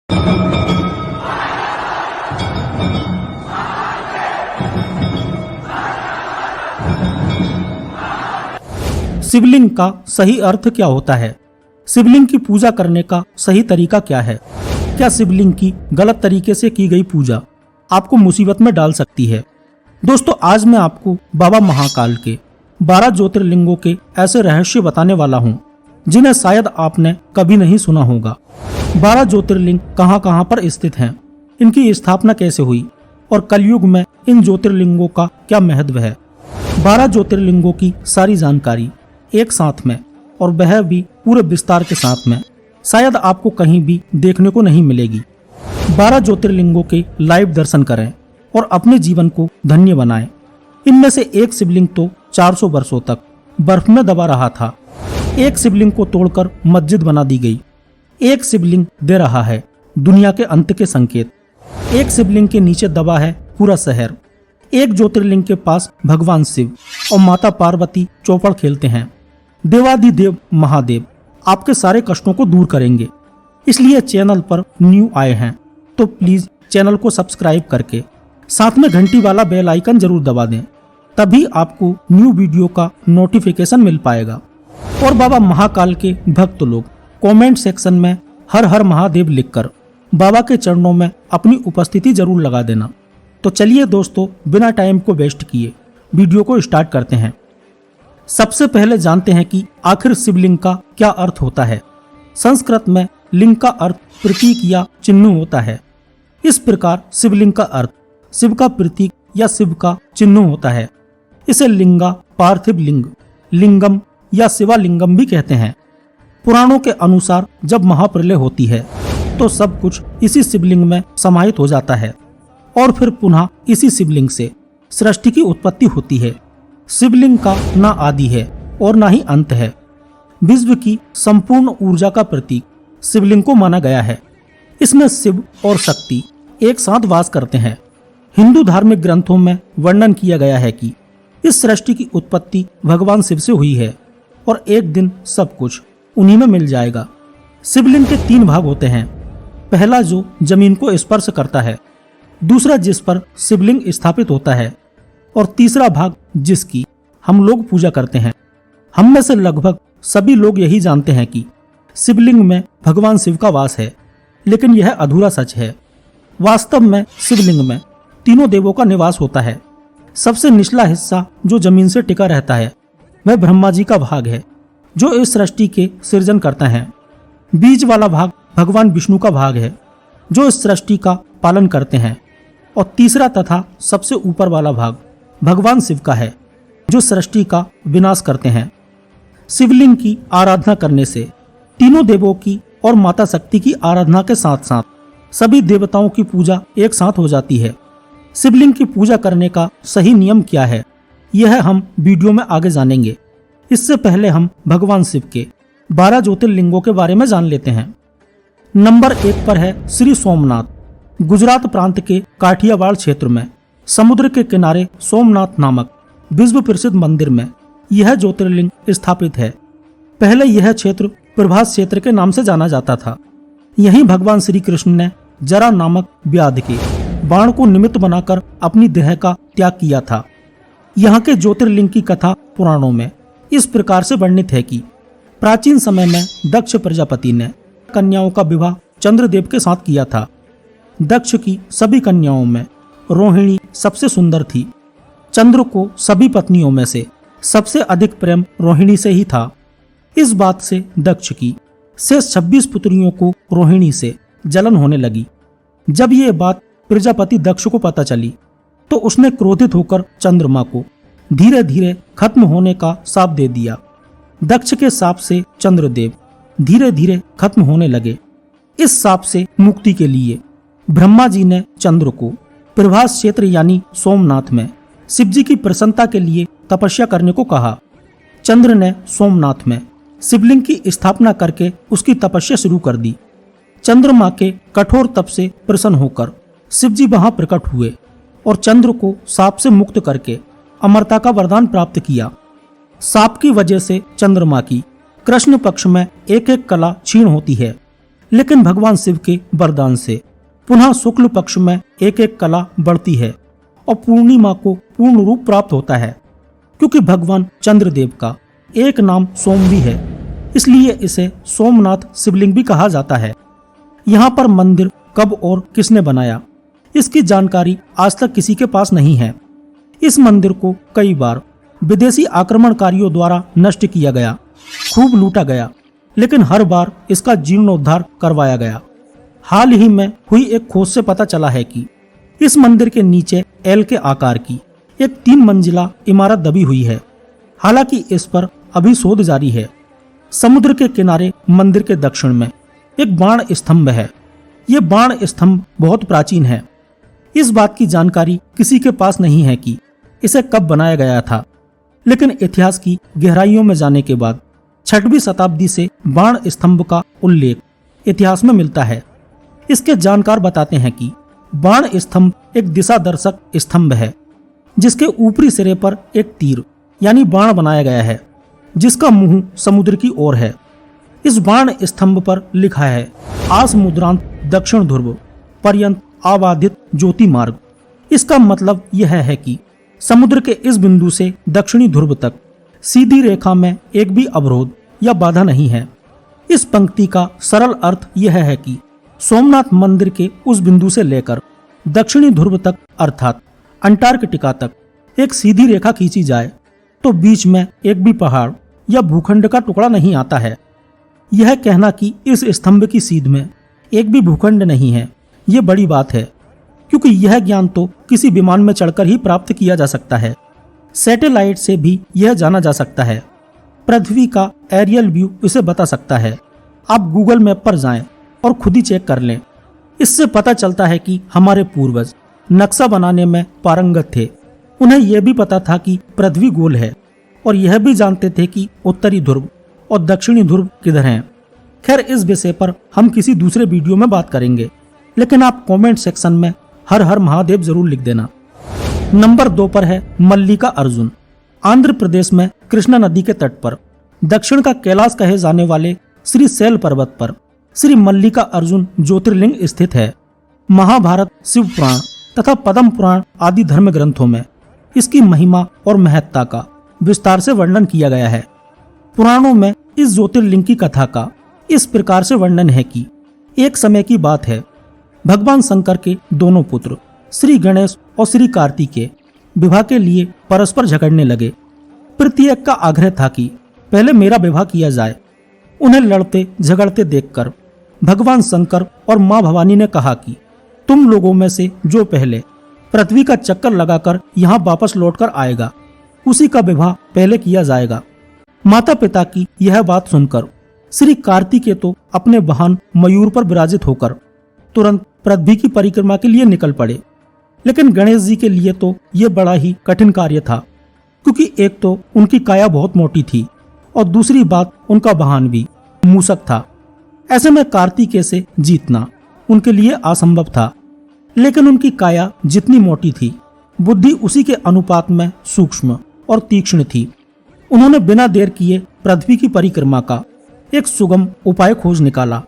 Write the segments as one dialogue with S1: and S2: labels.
S1: शिवलिंग का सही अर्थ क्या होता है? शिवलिंग की पूजा करने का सही तरीका क्या है? क्या शिवलिंग की गलत तरीके से की गई पूजा आपको मुसीबत में डाल सकती है? दोस्तों, आज मैं आपको बाबा महाकाल के 12 ज्योतिर्लिंगों के ऐसे रहस्य बताने वाला हूँ जिन्हें शायद आपने कभी नहीं सुना होगा। 12 ज्योतिर्लिंग कहाँ कहाँ पर स्थित हैं, इनकी स्थापना कैसे हुई और कलयुग में इन ज्योतिर्लिंगों का क्या महत्व है। 12 ज्योतिर्लिंगों की सारी जानकारी एक साथ में, और वह भी पूरे विस्तार के साथ में, शायद आपको कहीं भी देखने को नहीं मिलेगी। 12 ज्योतिर्लिंगों के लाइव दर्शन करें और अपने जीवन को धन्य बनाएं। इनमें से एक शिवलिंग तो 400 वर्षों तक बर्फ में दबा रहा था। एक शिवलिंग को तोड़कर मस्जिद बना दी गई। एक शिवलिंग दे रहा है दुनिया के अंत के संकेत। एक शिवलिंग के नीचे दबा है पूरा शहर। एक ज्योतिर्लिंग के पास भगवान शिव और माता पार्वती चौपड़ खेलते हैं। देवाधिदेव महादेव आपके सारे कष्टों को दूर करेंगे। इसलिए चैनल पर न्यू आए हैं तो प्लीज चैनल को सब्सक्राइब करके साथ में घंटी वाला बेल आइकन जरूर दबा दें, तभी आपको न्यू वीडियो का नोटिफिकेशन मिल पाएगा। और बाबा महाकाल के भक्त लोग कमेंट सेक्शन में हर हर महादेव लिखकर बाबा के चरणों में अपनी उपस्थिति जरूर लगा देना। तो चलिए दोस्तों, बिना टाइम को वेस्ट किए वीडियो को स्टार्ट करते हैं। सबसे पहले जानते हैं कि आखिर शिवलिंग का क्या अर्थ होता है। संस्कृत में लिंग का अर्थ प्रतीक या चिन्ह होता है। इस प्रकार शिवलिंग का अर्थ शिव का प्रतीक या शिव का चिन्ह होता है। इसे लिंगा, पार्थिव लिंग, लिंगम या शिवालिंगम भी कहते हैं। पुराणों के अनुसार जब महाप्रलय होती है तो सब कुछ इसी शिवलिंग में समाहित हो जाता है और फिर पुनः इसी शिवलिंग से सृष्टि की उत्पत्ति होती है। शिवलिंग का ना आदि है और ना ही अंत है। विश्व की संपूर्ण ऊर्जा का प्रतीक शिवलिंग को माना गया है। इसमें शिव और शक्ति एक साथ वास करते हैं। हिंदू धार्मिक ग्रंथों में वर्णन किया गया है कि इस सृष्टि की उत्पत्ति भगवान शिव से हुई है और एक दिन सब कुछ उन्हीं में मिल जाएगा। शिवलिंग के 3 भाग होते हैं। पहला जो जमीन को स्पर्श करता है, दूसरा जिस पर शिवलिंग स्थापित होता है, और तीसरा भाग जिसकी हम लोग पूजा करते हैं। हम में से लगभग सभी लोग यही जानते हैं कि शिवलिंग में भगवान शिव का वास है, लेकिन यह अधूरा सच है। वास्तव में शिवलिंग में तीनों देवों का निवास होता है। सबसे निचला हिस्सा जो जमीन से टिका रहता है वह ब्रह्मा जी का भाग है, जो इस सृष्टि के सृजन करते हैं। बीच वाला भाग भगवान विष्णु का भाग है, जो इस सृष्टि का पालन करते हैं। और तीसरा तथा सबसे ऊपर वाला भाग भगवान शिव का है, जो सृष्टि का विनाश करते हैं। शिवलिंग की आराधना करने से तीनों देवों की और माता शक्ति की आराधना के साथ साथ सभी देवताओं की पूजा एक साथ हो जाती है। शिवलिंग की पूजा करने का सही नियम क्या है, यह हम वीडियो में आगे जानेंगे। इससे पहले हम भगवान शिव के 12 ज्योतिर्लिंगों के बारे में जान लेते हैं। नंबर 1 पर है श्री सोमनाथ। गुजरात प्रांत के काठियावाड़ क्षेत्र में समुद्र के किनारे सोमनाथ नामक विश्व प्रसिद्ध मंदिर में यह ज्योतिर्लिंग स्थापित है। पहले यह क्षेत्र प्रभास क्षेत्र के नाम से जाना जाता था। यहीं भगवान श्री कृष्ण ने जरा नामक व्याध के बाण को निमित्त बनाकर अपनी देह का त्याग किया था। यहाँ के ज्योतिर्लिंग की कथा पुराणों में इस प्रकार से वर्णित है कि प्राचीन समय में दक्ष प्रजापति ने कन्याओं का विवाह चंद्रदेव के साथ किया था। दक्ष की सभी कन्याओं में रोहिणी सबसे सुंदर थी। चंद्र को सभी पत्नियों में से सबसे अधिक प्रेम रोहिणी से ही था। इस बात से दक्ष की शेष 26 पुत्रियों को रोहिणी से जलन होने लगी। जब ये बात प्रजापति दक्ष को पता चली तो उसने क्रोधित होकर चंद्रमा को धीरे धीरे खत्म होने का शाप दे दिया। दक्ष के शाप से चंद्रदेव धीरे धीरे खत्म होने लगे। इस शाप से मुक्ति के लिए ब्रह्मा जी ने चंद्र को प्रभास क्षेत्र यानी सोमनाथ में शिव जी की प्रसन्नता के लिए तपस्या करने को कहा। चंद्र ने सोमनाथ में शिवलिंग की स्थापना करके उसकी तपस्या शुरू कर दी। चंद्रमा के कठोर तप से प्रसन्न होकर शिव जी वहां प्रकट हुए और चंद्र को शाप से मुक्त करके अमरता का वरदान प्राप्त किया। शाप की वजह से चंद्रमा की कृष्ण पक्ष में एक एक कला क्षीण होती है, लेकिन भगवान शिव के वरदान से पुनः शुक्ल पक्ष में एक एक कला बढ़ती है और पूर्णिमा को पूर्ण रूप प्राप्त होता है। क्योंकि भगवान चंद्रदेव का एक नाम सोम भी है, इसलिए इसे सोमनाथ शिवलिंग भी कहा जाता है। यहाँ पर मंदिर कब और किसने बनाया, इसकी जानकारी आज तक किसी के पास नहीं है। इस मंदिर को कई बार विदेशी आक्रमणकारियों द्वारा नष्ट किया गया, खूब लूटा गया, लेकिन हर बार इसका जीर्णोद्धार करवाया गया। हाल ही में हुई एक खोज से पता चला है कि इस मंदिर के नीचे एल के आकार की एक 3 मंजिला इमारत दबी हुई है। हालांकि इस पर अभी शोध जारी है। समुद्र के किनारे मंदिर के दक्षिण में एक बाण स्तंभ है। ये बाण स्तंभ बहुत प्राचीन है। इस बात की जानकारी किसी के पास नहीं है कि इसे कब बनाया गया था, लेकिन इतिहास की गहराइयों में जाने के बाद 6वीं शताब्दी से बाण स्तंभ का उल्लेख इतिहास में मिलता है। इसके जानकार बताते हैं कि बाण स्तंभ एक दिशा दर्शक स्तंभ है, जिसके ऊपरी सिरे पर एक तीर यानी बाण बनाया गया है, जिसका मुंह समुद्र की ओर है। इस बाण स्तंभ पर लिखा है आसमुद्रांत दक्षिण ध्रुव पर्यंत आबाधित ज्योति मार्ग। इसका मतलब यह है कि समुद्र के इस बिंदु से दक्षिणी ध्रुव तक सीधी रेखा में एक भी अवरोध या बाधा नहीं है। इस पंक्ति का सरल अर्थ यह है कि सोमनाथ मंदिर के उस बिंदु से लेकर दक्षिणी ध्रुव तक अर्थात अंटार्कटिका तक एक सीधी रेखा खींची जाए तो बीच में एक भी पहाड़ या भूखंड का टुकड़ा नहीं आता है। यह कहना कि इस स्तंभ की सीध में एक भी भूखंड नहीं है, ये बड़ी बात है, क्योंकि यह ज्ञान तो किसी विमान में चढ़कर ही प्राप्त किया जा सकता है। सैटेलाइट से भी यह जाना जा सकता है। पृथ्वी का एरियल व्यू इसे बता सकता है। आप गूगल मैप पर जाएं और खुद ही चेक कर लें। इससे पता चलता है कि हमारे पूर्वज नक्शा बनाने में पारंगत थे। उन्हें यह भी पता था कि पृथ्वी गोल है और यह भी जानते थे कि उत्तरी ध्रुव और दक्षिणी ध्रुव किधर हैं। खैर, इस विषय पर हम किसी दूसरे वीडियो में बात करेंगे, लेकिन आप कमेंट सेक्शन में हर हर महादेव जरूर लिख देना। नंबर 2 पर है मल्लिका अर्जुन। आंध्र प्रदेश में कृष्णा नदी के तट पर दक्षिण का कैलाश कहे जाने वाले श्री शैल पर्वत पर श्री मल्लिका अर्जुन ज्योतिर्लिंग स्थित है। महाभारत, शिव पुराण तथा पद्म पुराण आदि धर्म ग्रंथों में इसकी महिमा और महत्ता का विस्तार से वर्णन किया गया है। पुराणों में इस ज्योतिर्लिंग की कथा का इस प्रकार से वर्णन है कि एक समय की बात है, भगवान शंकर के दोनों पुत्र श्री गणेश और श्री कार्तिकेय विवाह के लिए परस्पर झगड़ने लगे। प्रत्येक का आग्रह था कि पहले मेरा विवाह किया जाए। उन्हें लड़ते झगड़ते देखकर भगवान शंकर और मां भवानी ने कहा कि तुम लोगों में से जो पहले पृथ्वी का चक्कर लगाकर यहाँ वापस लौटकर आएगा, उसी का विवाह पहले किया जाएगा। माता पिता की यह बात सुनकर श्री कार्तिकेय तो अपने वाहन मयूर पर विराजित होकर तुरंत पृथ्वी की परिक्रमा के लिए निकल पड़े। लेकिन गणेश जी के लिए तो यह बड़ा ही कठिन कार्य था, क्योंकि एक तो उनकी काया बहुत मोटी थी और दूसरी बात उनका वाहन भी मूसक था। ऐसे में कार्तिकेय से जीतना उनके लिए असंभव था। लेकिन उनकी काया जितनी मोटी थी, बुद्धि उसी के अनुपात में सूक्ष्म और तीक्ष्ण थी। उन्होंने बिना देर किए पृथ्वी की परिक्रमा का एक सुगम उपाय खोज निकाला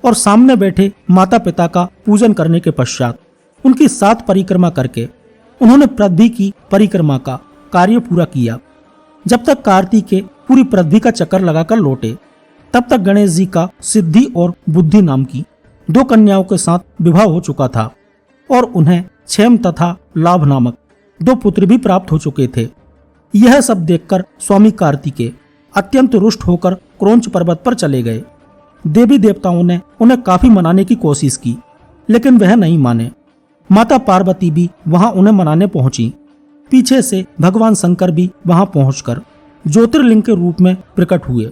S1: और सामने बैठे माता पिता का पूजन करने के पश्चात उनकी 7 परिक्रमा करके उन्होंने पृथ्वी की परिक्रमा का कार्य पूरा किया। जब तक कार्तिकेय पूरी पृथ्वी का चक्कर लगाकर लौटे, तब तक गणेश जी का सिद्धि और बुद्धि नाम की 2 कन्याओं के साथ विवाह हो चुका था और उन्हें क्षेम तथा लाभ नामक 2 पुत्र भी प्राप्त हो चुके थे। यह सब देखकर स्वामी कार्तिकेय अत्यंत रुष्ट होकर क्रोंच पर्वत पर चले गए। देवी देवताओं ने उन्हें काफी मनाने की कोशिश की, लेकिन वह नहीं माने। माता पार्वती भी वहां उन्हें मनाने पहुंची। पीछे से भगवान शंकर भी वहां पहुंचकर ज्योतिर्लिंग के रूप में प्रकट हुए।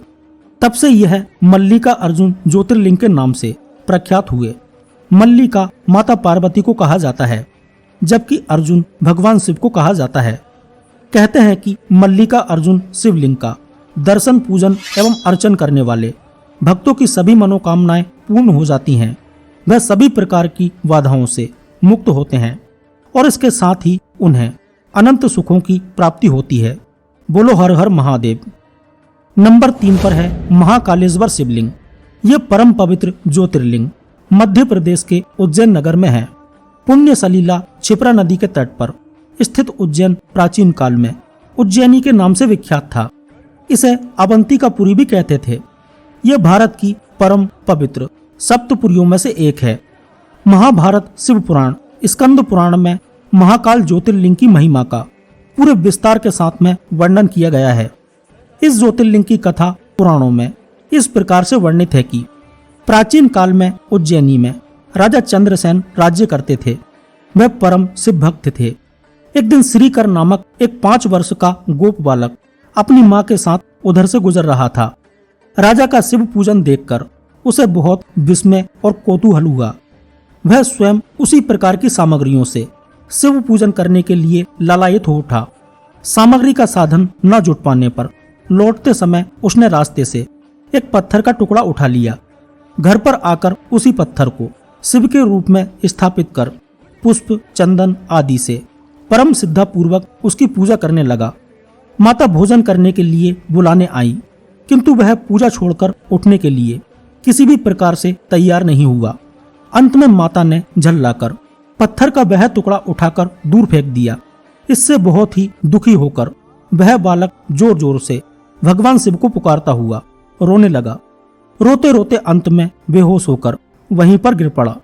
S1: तब से यह मल्लिका अर्जुन ज्योतिर्लिंग के नाम से प्रख्यात हुए। मल्लिका माता पार्वती को कहा जाता है, जबकि अर्जुन भगवान शिव को कहा जाता है। कहते हैं कि मल्लिका अर्जुन शिवलिंग का दर्शन, पूजन एवं अर्चन करने वाले भक्तों की सभी मनोकामनाएं पूर्ण हो जाती हैं। वह सभी प्रकार की बाधाओं से मुक्त होते हैं और इसके साथ ही उन्हें अनंत सुखों की प्राप्ति होती है। बोलो हर हर महादेव। नंबर 3 पर है महाकालेश्वर शिवलिंग। ये परम पवित्र ज्योतिर्लिंग मध्य प्रदेश के उज्जैन नगर में है। पुण्य सलीला क्षिप्रा नदी के तट पर स्थित उज्जैन प्राचीन काल में उज्जैनी के नाम से विख्यात था। इसे अवंतिकापुरी भी कहते थे। यह भारत की परम पवित्र सप्तपुरियों में से एक है। महाभारत शिव पुराण स्कंद पुराण में महाकाल ज्योतिर्लिंग की महिमा का पूरे विस्तार के साथ में वर्णन किया गया है। इस ज्योतिर्लिंग की कथा पुराणों में इस प्रकार से वर्णित है कि प्राचीन काल में उज्जैनी में राजा चंद्रसेन राज्य करते थे। वह परम शिव भक्त थे। एक दिन श्रीकर नामक एक 5 वर्ष का गोप बालक अपनी मां के साथ उधर से गुजर रहा था। राजा का शिव पूजन देखकर उसे बहुत विस्मय और कौतूहल हुआ। वह स्वयं उसी प्रकार की सामग्रियों से शिव पूजन करने के लिए लालायित हो उठा। सामग्री का साधन न जुट पाने पर लौटते समय उसने रास्ते से एक पत्थर का टुकड़ा उठा लिया। घर पर आकर उसी पत्थर को शिव के रूप में स्थापित कर पुष्प चंदन आदि से परम श्रद्धा पूर्वक उसकी पूजा करने लगा। माता भोजन करने के लिए बुलाने आई, किंतु वह पूजा छोड़कर उठने के लिए किसी भी प्रकार से तैयार नहीं हुआ। अंत में माता ने झल्लाकर पत्थर का वह टुकड़ा उठाकर दूर फेंक दिया। इससे बहुत ही दुखी होकर वह बालक जोर जोर से भगवान शिव को पुकारता हुआ रोने लगा। रोते रोते अंत में बेहोश होकर वहीं पर गिर पड़ा।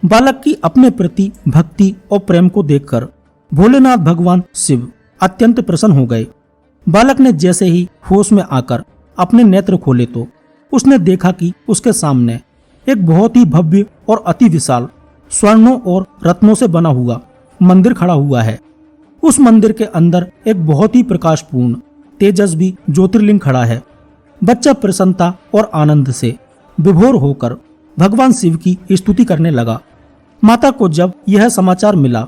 S1: बालक की अपने प्रति भक्ति और प्रेम को देखकर भोलेनाथ भगवान शिव अत्यंत प्रसन्न हो गए। बालक ने जैसे ही होश में आकर अपने नेत्र खोले तो उसने देखा कि उसके सामने एक बहुत ही भव्य और अति विशाल स्वर्णों और रत्नों से बना हुआ मंदिर खड़ा हुआ है। उस मंदिर के अंदर एक बहुत ही प्रकाशपूर्ण तेजस्वी ज्योतिर्लिंग खड़ा है। बच्चा प्रसन्नता और आनंद से विभोर होकर भगवान शिव की स्तुति करने लगा। माता को जब यह समाचार मिला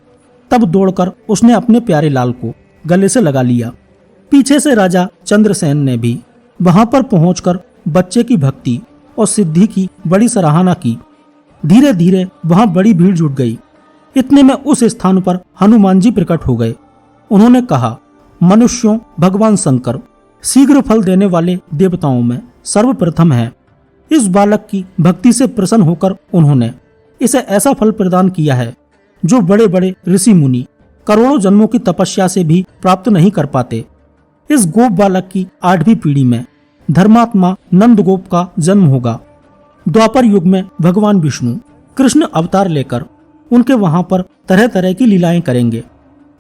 S1: तब दौड़कर उसने अपने प्यारे लाल को गले से लगा लिया। पीछे से राजा चंद्रसेन ने भी वहां पर पहुंचकर बच्चे की भक्ति और सिद्धि की बड़ी सराहना की। धीरे धीरे वहां बड़ी भीड़ जुट गई। इतने में उस स्थान पर हनुमान जी प्रकट हो गए। उन्होंने कहा, मनुष्यों भगवान शंकर शीघ्र फल देने वाले देवताओं में सर्वप्रथम है। इस बालक की भक्ति से प्रसन्न होकर उन्होंने इसे ऐसा फल प्रदान किया है जो बड़े बड़े ऋषि मुनि करोड़ों जन्मों की तपस्या से भी प्राप्त नहीं कर पाते। इस गोप बालक की 8वीं पीढ़ी में धर्मात्मा नंद गोप का जन्म होगा। द्वापर युग में भगवान विष्णु कृष्ण अवतार लेकर उनके वहां पर तरह तरह की लीलाएं करेंगे।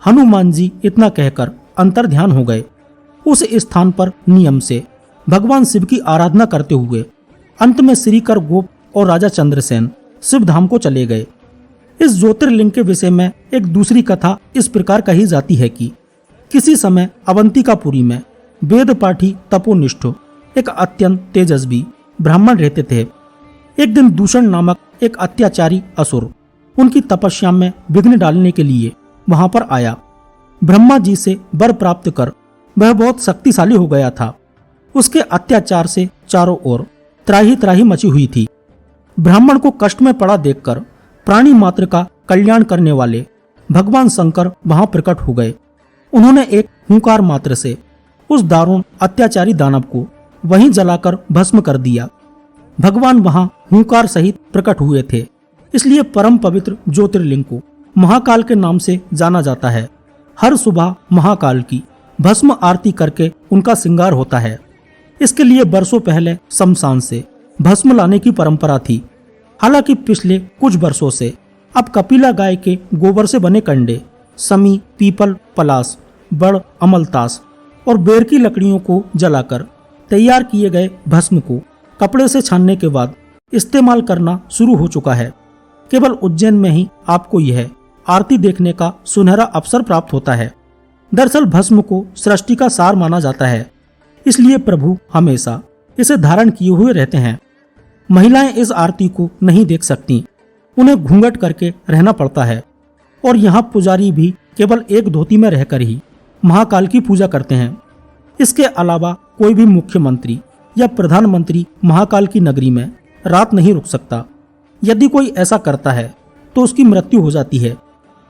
S1: हनुमान जी इतना कहकर अंतर ध्यान हो गए। उस स्थान पर नियम से भगवान शिव की आराधना करते हुए अंत में श्रीकर गोप और राजा चंद्रसेन शिव धाम को चले गए। इस ज्योतिर्लिंग के विषय में एक दूसरी कथा इस प्रकार कही जाती है कि किसी समय अवंतिकापुरी में वेद पाठी तपोनिष्ठ एक अत्यंत तेजस्वी ब्राह्मण रहते थे। एक दिन दूषण नामक एक अत्याचारी असुर उनकी तपस्या में विघ्न डालने के लिए वहां पर आया। ब्रह्मा जी से वर प्राप्त कर वह बहुत शक्तिशाली हो गया था। उसके अत्याचार से चारों ओर त्राही त्राही मची हुई थी। ब्राह्मण को कष्ट में पड़ा देखकर प्राणी मात्र का कल्याण करने वाले भगवान शंकर वहां प्रकट हो गए। उन्होंने एक हुंकार मात्र से उस दारुण अत्याचारी दानव को वहीं जलाकर भस्म कर दिया। भगवान वहां हुंकार सहित प्रकट हुए थे, इसलिए परम पवित्र ज्योतिर्लिंग को महाकाल के नाम से जाना जाता है। हर सुबह महाकाल की भस्म आरती करके उनका श्रृंगार होता है। इसके लिए वर्षों पहले शमशान से भस्म लाने की परंपरा थी। हालांकि पिछले कुछ वर्षों से अब कपिला गाय के गोबर से बने कंडे, समी, पीपल, पलास, बड़, अमलतास और बेर की लकड़ियों को जलाकर तैयार किए गए भस्म को कपड़े से छानने के बाद इस्तेमाल करना शुरू हो चुका है। केवल उज्जैन में ही आपको यह आरती देखने का सुनहरा अवसर प्राप्त होता है। दरअसल भस्म को सृष्टि का सार माना जाता है, इसलिए प्रभु हमेशा इसे धारण किए हुए रहते हैं। महिलाएं इस आरती को नहीं देख सकती, उन्हें घूंघट करके रहना पड़ता है। और यहाँ पुजारी भी केवल एक धोती में रहकर ही महाकाल की पूजा करते हैं। इसके अलावा कोई भी मुख्यमंत्री या प्रधानमंत्री महाकाल की नगरी में रात नहीं रुक सकता। यदि कोई ऐसा करता है तो उसकी मृत्यु हो जाती है,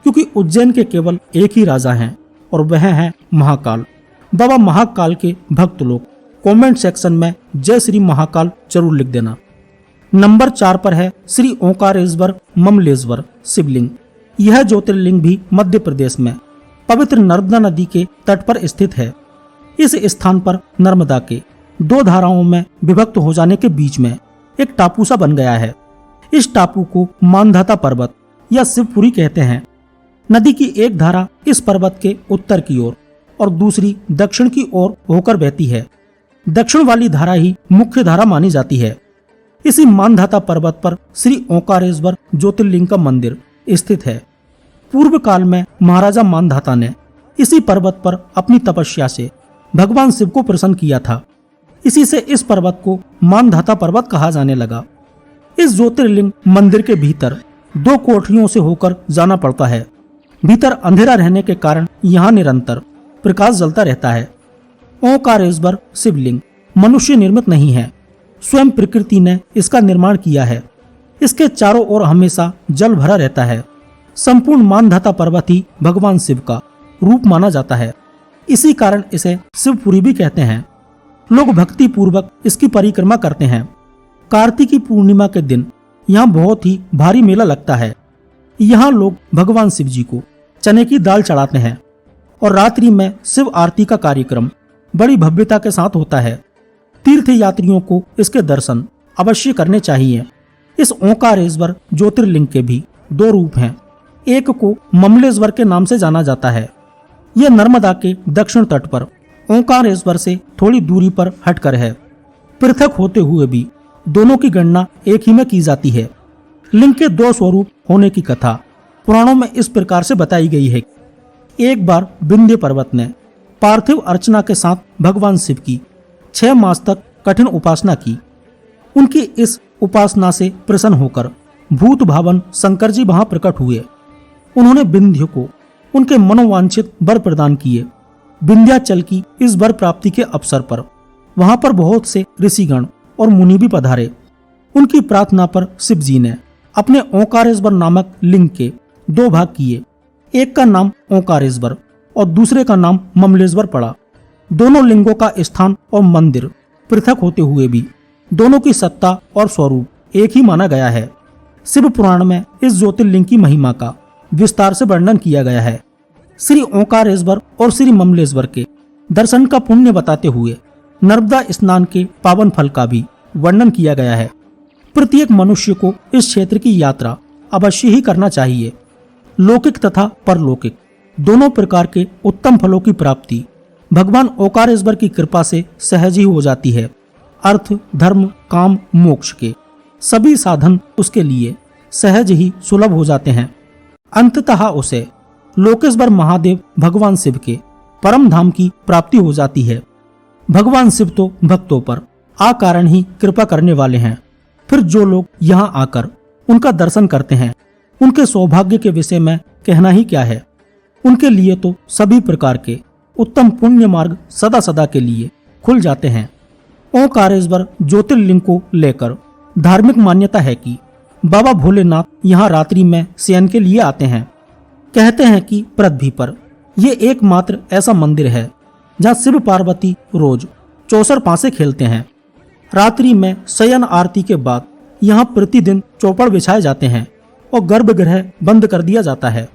S1: क्योंकि उज्जैन के केवल एक ही राजा हैं और वह है महाकाल। बाबा महाकाल के भक्त लोग कमेंट सेक्शन में जय श्री महाकाल जरूर लिख देना। नंबर 4 पर है श्री ओंकारेश्वर ममलेश्वर शिवलिंग। यह ज्योतिर्लिंग भी मध्य प्रदेश में पवित्र नर्मदा नदी के तट पर स्थित है। इस स्थान पर नर्मदा के 2 धाराओं में विभक्त हो जाने के बीच में एक टापू सा बन गया है। इस टापू को मानधाता पर्वत या शिवपुरी कहते हैं। नदी की एक धारा इस पर्वत के उत्तर की ओर और दूसरी दक्षिण की ओर होकर बहती है। दक्षिण वाली धारा ही मुख्य धारा मानी जाती है। इसी मानधाता पर्वत पर श्री ओंकारेश्वर ज्योतिर्लिंग का मंदिर स्थित है। पूर्व काल में महाराजा मानधाता ने इसी पर्वत पर अपनी तपस्या से भगवान शिव को प्रसन्न किया था। इसी से इस पर्वत को मानधाता पर्वत कहा जाने लगा। इस ज्योतिर्लिंग मंदिर के भीतर 2 कोठरियों से होकर जाना पड़ता है। भीतर अंधेरा रहने के कारण यहाँ निरंतर प्रकाश जलता रहता है। ओंकारेश्वर शिवलिंग मनुष्य निर्मित नहीं है, स्वयं प्रकृति ने इसका निर्माण किया है। इसके चारों ओर हमेशा जल भरा रहता है। संपूर्ण मानधाता पर्वत ही भगवान शिव का रूप माना जाता है। इसी कारण इसे शिवपुरी भी कहते हैं। लोग भक्ति पूर्वक इसकी परिक्रमा करते हैं। कार्तिकी पूर्णिमा के दिन यहाँ बहुत ही भारी मेला लगता है। यहाँ लोग भगवान शिव जी को चने की दाल चढ़ाते हैं और रात्रि में शिव आरती का कार्यक्रम बड़ी भव्यता के साथ होता है। तीर्थ यात्रियों को इसके दर्शन अवश्य करने चाहिए। इस ओंकारेश्वर ज्योतिर्लिंग के भी 2 रूप हैं। एक को ममलेश्वर के नाम से जाना जाता है। यह नर्मदा के दक्षिण तट पर ओंकारेश्वर से थोड़ी दूरी पर हटकर है। पृथक होते हुए भी दोनों की गणना एक ही में की जाती है। लिंग के 2 स्वरूप होने की कथा पुराणों में इस प्रकार से बताई गई है। एक बार विंध्य पर्वत ने पार्थिव अर्चना के साथ भगवान शिव की 6 मास तक कठिन उपासना की। उनकी इस उपासना से प्रसन्न होकर भूत भावन शंकर जी वहां प्रकट हुए। उन्होंने विंध्य को उनके मनोवांछित वर प्रदान किए। विंध्याचल की इस वर प्राप्ति के अवसर पर वहां पर बहुत से ऋषिगण और मुनि भी पधारे। उनकी प्रार्थना पर शिव जी ने अपने ओंकारेश्वर नामक लिंग के 2 भाग किए। एक का नाम ओंकारेश्वर और दूसरे का नाम ममलेश्वर पड़ा। दोनों लिंगों का स्थान और मंदिर पृथक होते हुए भी दोनों की सत्ता और स्वरूप एक ही माना गया है। शिव पुराण में इस ज्योतिर्लिंग की महिमा का विस्तार से वर्णन किया गया है। श्री ओंकारेश्वर और श्री ममलेश्वर के दर्शन का पुण्य बताते हुए नर्मदा स्नान के पावन फल का भी वर्णन किया गया है। प्रत्येक मनुष्य को इस क्षेत्र की यात्रा अवश्य ही करना चाहिए। लौकिक तथा परलौकिक दोनों प्रकार के उत्तम फलों की प्राप्ति भगवान ओंकारेश्वर की कृपा से सहज ही हो जाती है। अर्थ, धर्म, काम, मोक्ष के सभी साधन उसके लिए सहज ही सुलभ हो जाते हैं। अंततः उसे लोकेश्वर महादेव भगवान शिव के परम धाम की प्राप्ति हो जाती है। भगवान शिव तो भक्तों पर अकारण ही कृपा करने वाले हैं। फिर जो लोग यहाँ आकर उनका दर्शन करते हैं, उनके सौभाग्य के विषय में कहना ही क्या है। उनके लिए तो सभी प्रकार के उत्तम पुण्य मार्ग सदा सदा के लिए खुल जाते हैं। ओंकारेश्वर ज्योतिर्लिंग को लेकर धार्मिक मान्यता है कि बाबा भोलेनाथ यहाँ रात्रि में शयन के लिए आते हैं। कहते हैं कि पृथ्वी पर ये एकमात्र ऐसा मंदिर है जहाँ शिव पार्वती रोज 64 पासे खेलते हैं। रात्रि में शयन आरती के बाद यहाँ प्रतिदिन चौपड़ बिछाए जाते हैं और गर्भगृह बंद कर दिया जाता है।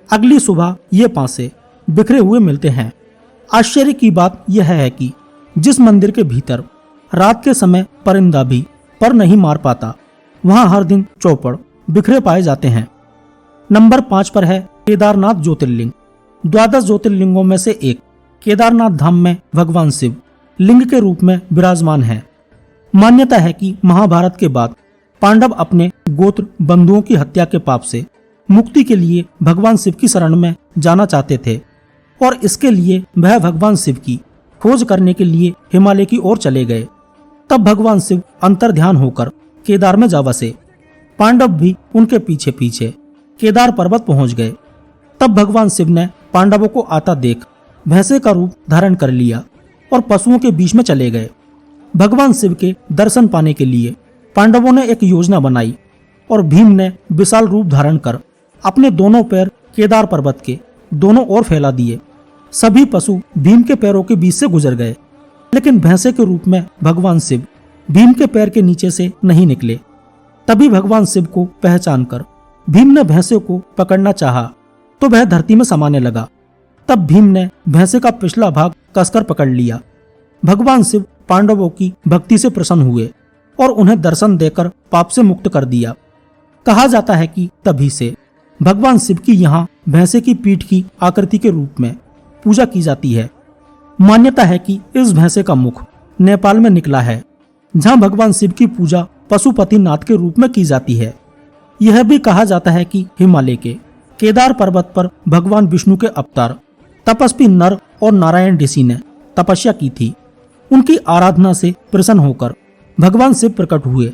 S1: अगली सुबह ये पासे बिखरे हुए मिलते हैं। आश्चर्य की बात यह है कि जिस मंदिर के भीतर रात के समय परिंदा भी पर नहीं मार पाता, वहां हर दिन चौपड़ बिखरे पाए जाते हैं। नंबर 5 पर है केदारनाथ ज्योतिर्लिंग। 12 ज्योतिर्लिंगों में से एक केदारनाथ धाम में भगवान शिव लिंग के रूप में विराजमान है। मान्यता है कि महाभारत के बाद पांडव अपने गोत्र बंधुओं की हत्या के पाप से मुक्ति के लिए भगवान शिव की शरण में जाना चाहते थे और इसके लिए वह भगवान शिव की खोज करने के लिए हिमालय की ओर चले गए। तब भगवान शिव अंतर्ध्यान होकर केदार में जा बसे। पांडव भी उनके पीछे पीछे केदार पर्वत पहुंच गए। तब भगवान शिव ने पांडवों को आता देख भैंसे का रूप धारण कर लिया और पशुओं के बीच में चले गए। भगवान शिव के दर्शन पाने के लिए पांडवों ने एक योजना बनाई और भीम ने विशाल रूप धारण कर अपने दोनों पैर केदार पर्वत के दोनों ओर फैला दिए। सभी पशु भीम के पैरों के बीच से गुजर गए, लेकिन भैंसे के रूप में भगवान शिव भीम के पैर के नीचे से नहीं निकले। तभी भगवान शिव को पहचान कर भीम ने भैंसे को पकड़ना चाहा तो वह धरती में समाने लगा। तब भीम ने भैंसे का पिछला भाग कसकर पकड़ लिया। भगवान शिव पांडवों की भक्ति से प्रसन्न हुए और उन्हें दर्शन देकर पाप से मुक्त कर दिया। कहा जाता है कि तभी से भगवान शिव की यहाँ भैंसे की पीठ की आकृति के रूप में पूजा की जाती है। मान्यता है कि इस भैंसे का मुख नेपाल में निकला है, जहाँ भगवान शिव की पूजा पशुपतिनाथ के रूप में की जाती है। यह भी कहा जाता है कि हिमालय के केदार पर्वत पर भगवान विष्णु के अवतार तपस्वी नर और नारायण ऋषि ने तपस्या की थी। उनकी आराधना से प्रसन्न होकर भगवान शिव प्रकट हुए,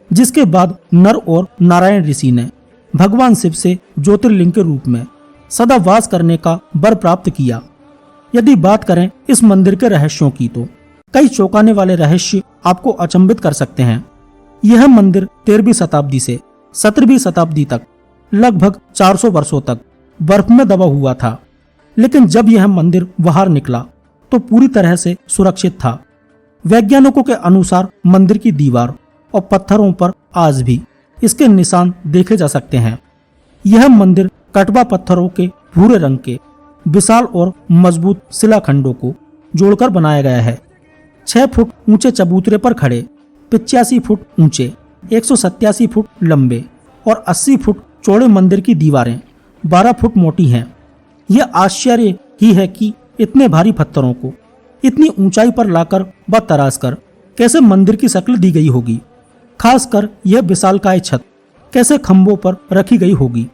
S1: जिसके बाद नर और नारायण ऋषि ने भगवान शिव से ज्योतिर्लिंग के रूप में सदा वास करने का वर प्राप्त किया। यदि बात करें इस मंदिर के रहस्यों की तो कई चौंकाने वाले रहस्य आपको अचंभित कर सकते हैं। यह मंदिर 13वीं शताब्दी से 17वीं शताब्दी तक लगभग 400 वर्षों तक बर्फ में दबा हुआ था, लेकिन जब यह मंदिर बाहर निकला तो पूरी तरह से सुरक्षित था। वैज्ञानिकों के अनुसार मंदिर की दीवार और पत्थरों पर आज भी इसके निशान देखे जा सकते हैं। यह मंदिर कटवा पत्थरों के भूरे रंग के विशाल और मजबूत शिलाखंडों को जोड़कर बनाया गया है। 6 फुट ऊंचे चबूतरे पर खड़े 85 फुट ऊंचे 187 फुट लंबे और 80 फुट चौड़े मंदिर की दीवारें 12 फुट मोटी हैं। यह आश्चर्य ही है कि इतने भारी पत्थरों को इतनी ऊंचाई पर लाकर व तराश कर कैसे मंदिर की शक्ल दी गई होगी। खासकर यह विशालकाय छत कैसे खंभों पर रखी गई होगी।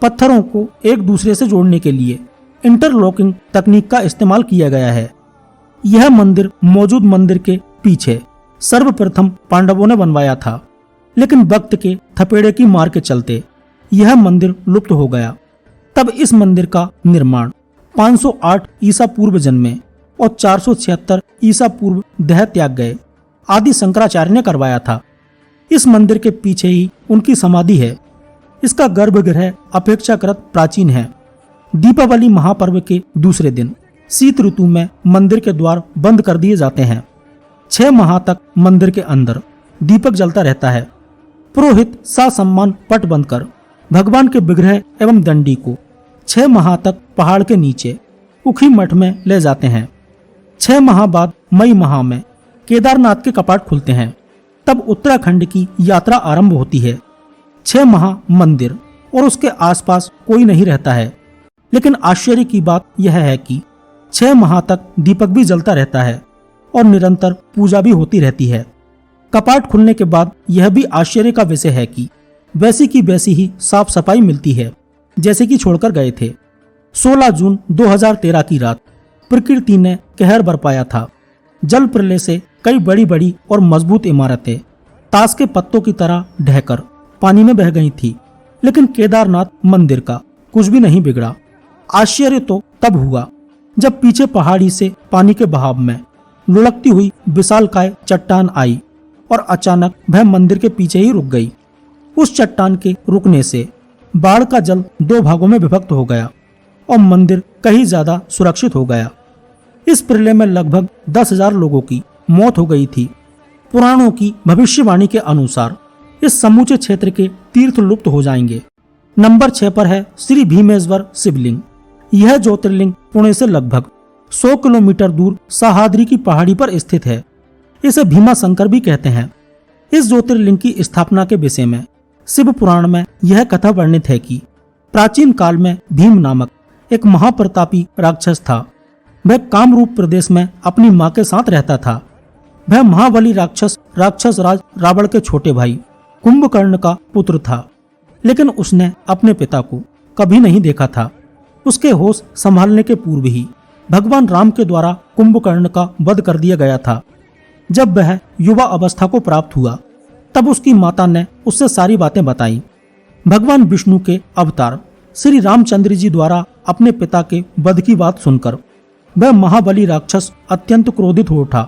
S1: पत्थरों को एक दूसरे से जोड़ने के लिए इंटरलॉकिंग तकनीक का इस्तेमाल किया गया है। यह मंदिर मौजूद मंदिर के पीछे सर्वप्रथम पांडवों ने बनवाया था, लेकिन वक्त के थपेड़े की मार के चलते यह मंदिर लुप्त हो गया। तब इस मंदिर का निर्माण 508 ईसा पूर्व जन्मे और 476 ईसा पूर्व देह त्याग गए आदि शंकराचार्य ने करवाया था। इस मंदिर के पीछे ही उनकी समाधि है। इसका गर्भगृह अपेक्षाकृत प्राचीन है। दीपावली महापर्व के दूसरे दिन शीत ऋतु में मंदिर के द्वार बंद कर दिए जाते हैं। 6 माह तक मंदिर के अंदर दीपक जलता रहता है। पुरोहित ससम्मान पट बंद कर भगवान के विग्रह एवं दंडी को 6 माह तक पहाड़ के नीचे उखी मठ में ले जाते हैं। 6 माह बाद मई माह में केदारनाथ के कपाट खुलते हैं। तब उत्तराखंड की यात्रा आरंभ होती है। 6 माह मंदिर और उसके आसपास कोई नहीं रहता है, लेकिन आश्चर्य की बात यह है कि 6 माह तक दीपक भी जलता रहता है और निरंतर पूजा भी होती रहती है। कपाट खुलने के बाद यह भी आश्चर्य का विषय है कि वैसी की वैसी ही साफ सफाई मिलती है जैसे कि छोड़कर गए थे। 16 जून 2013 की रात प्रकृति ने कहर बरपाया था। जल प्रलय से कई बड़ी बड़ी और मजबूत इमारतें ताश के पत्तों की तरह ढहकर पानी में बह गई थी, लेकिन केदारनाथ मंदिर का कुछ भी नहीं बिगड़ा। आश्चर्य तो तब हुआ जब पीछे पहाड़ी से पानी के बहाव में लुढ़कती हुई विशालकाय चट्टान आई और अचानक वह मंदिर के पीछे ही रुक गई। उस चट्टान के रुकने से बाढ़ का जल 2 भागों में विभक्त हो गया और मंदिर कहीं ज्यादा सुरक्षित हो गया। इस प्रलय में लगभग 10,000 लोगों की मौत हो गई थी। पुराणों की भविष्यवाणी के अनुसार इस समूचे क्षेत्र के तीर्थ लुप्त हो जाएंगे। नंबर 6 पर है श्री भीमेश्वर शिवलिंग। यह ज्योतिर्लिंग पुणे से लगभग 100 किलोमीटर दूर सह्याद्री की पहाड़ी पर स्थित है। इसे भीमा शंकर भी कहते हैं। इस ज्योतिर्लिंग की स्थापना के विषय में शिव पुराण में यह कथा वर्णित है कि प्राचीन काल में भीम नामक एक महाप्रतापी राक्षस था। वह कामरूप प्रदेश में अपनी मां के साथ रहता था। वह महाबली राक्षस राज रावण के छोटे भाई कुंभकर्ण का पुत्र था, लेकिन उसने अपने पिता को कभी नहीं देखा था। उसके होश संभालने के पूर्व ही भगवान राम के द्वारा कुंभकर्ण का वध कर दिया गया था। जब वह युवा अवस्था को प्राप्त हुआ तब उसकी माता ने उससे सारी बातें बताई। भगवान विष्णु के अवतार श्री रामचंद्र जी द्वारा अपने पिता के वध की बात सुनकर वह महाबली राक्षस अत्यंत क्रोधित हो उठा।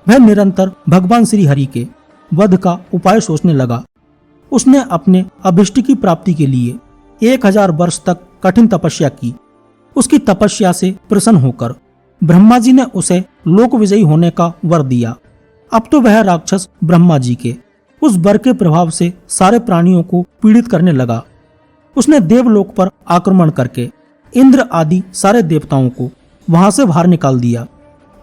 S1: वह निरंतर भगवान श्री हरि के वध का उपाय सोचने लगा। उसने अपने अभिष्ट की प्राप्ति के लिए 1000 वर्ष तक कठिन तपस्या की। उसकी तपस्या से प्रसन्न होकर ब्रह्मा जी ने उसे लोक विजयी होने का वर दिया। अब तो वह राक्षस ब्रह्मा जी के उस बर के प्रभाव से सारे प्राणियों को पीड़ित करने लगा। उसने देवलोक पर आक्रमण करके इंद्र आदि सारे देवताओं को वहां से बाहर निकाल दिया।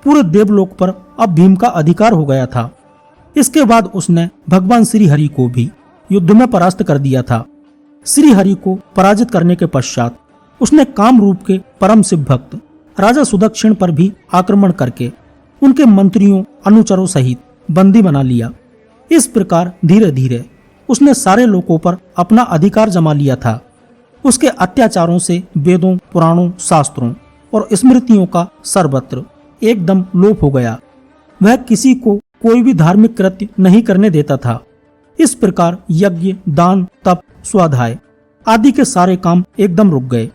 S1: पूरे देवलोक पर अब भीम का अधिकार हो गया था। इसके बाद उसने भगवान श्री हरि को भी युद्ध में परास्त कर दिया था। श्री हरि को पराजित करने के पश्चात उसने काम रूप के परम शिव भक्त राजा सुदक्षिण पर भी आक्रमण करके उनके मंत्रियों अनुचरों सहित बंदी बना लिया। इस प्रकार धीरे धीरे उसने सारे लोगों पर अपना अधिकार जमा लिया था। उसके अत्याचारों से वेदों, पुराणों, शास्त्रों और स्मृतियों का सर्वत्र एकदम लोप हो गया। वह किसी को कोई भी धार्मिक कृत्य नहीं करने देता था। इस प्रकार यज्ञ, दान, तप, स्वाध्याय आदि के सारे काम एकदम रुक गए।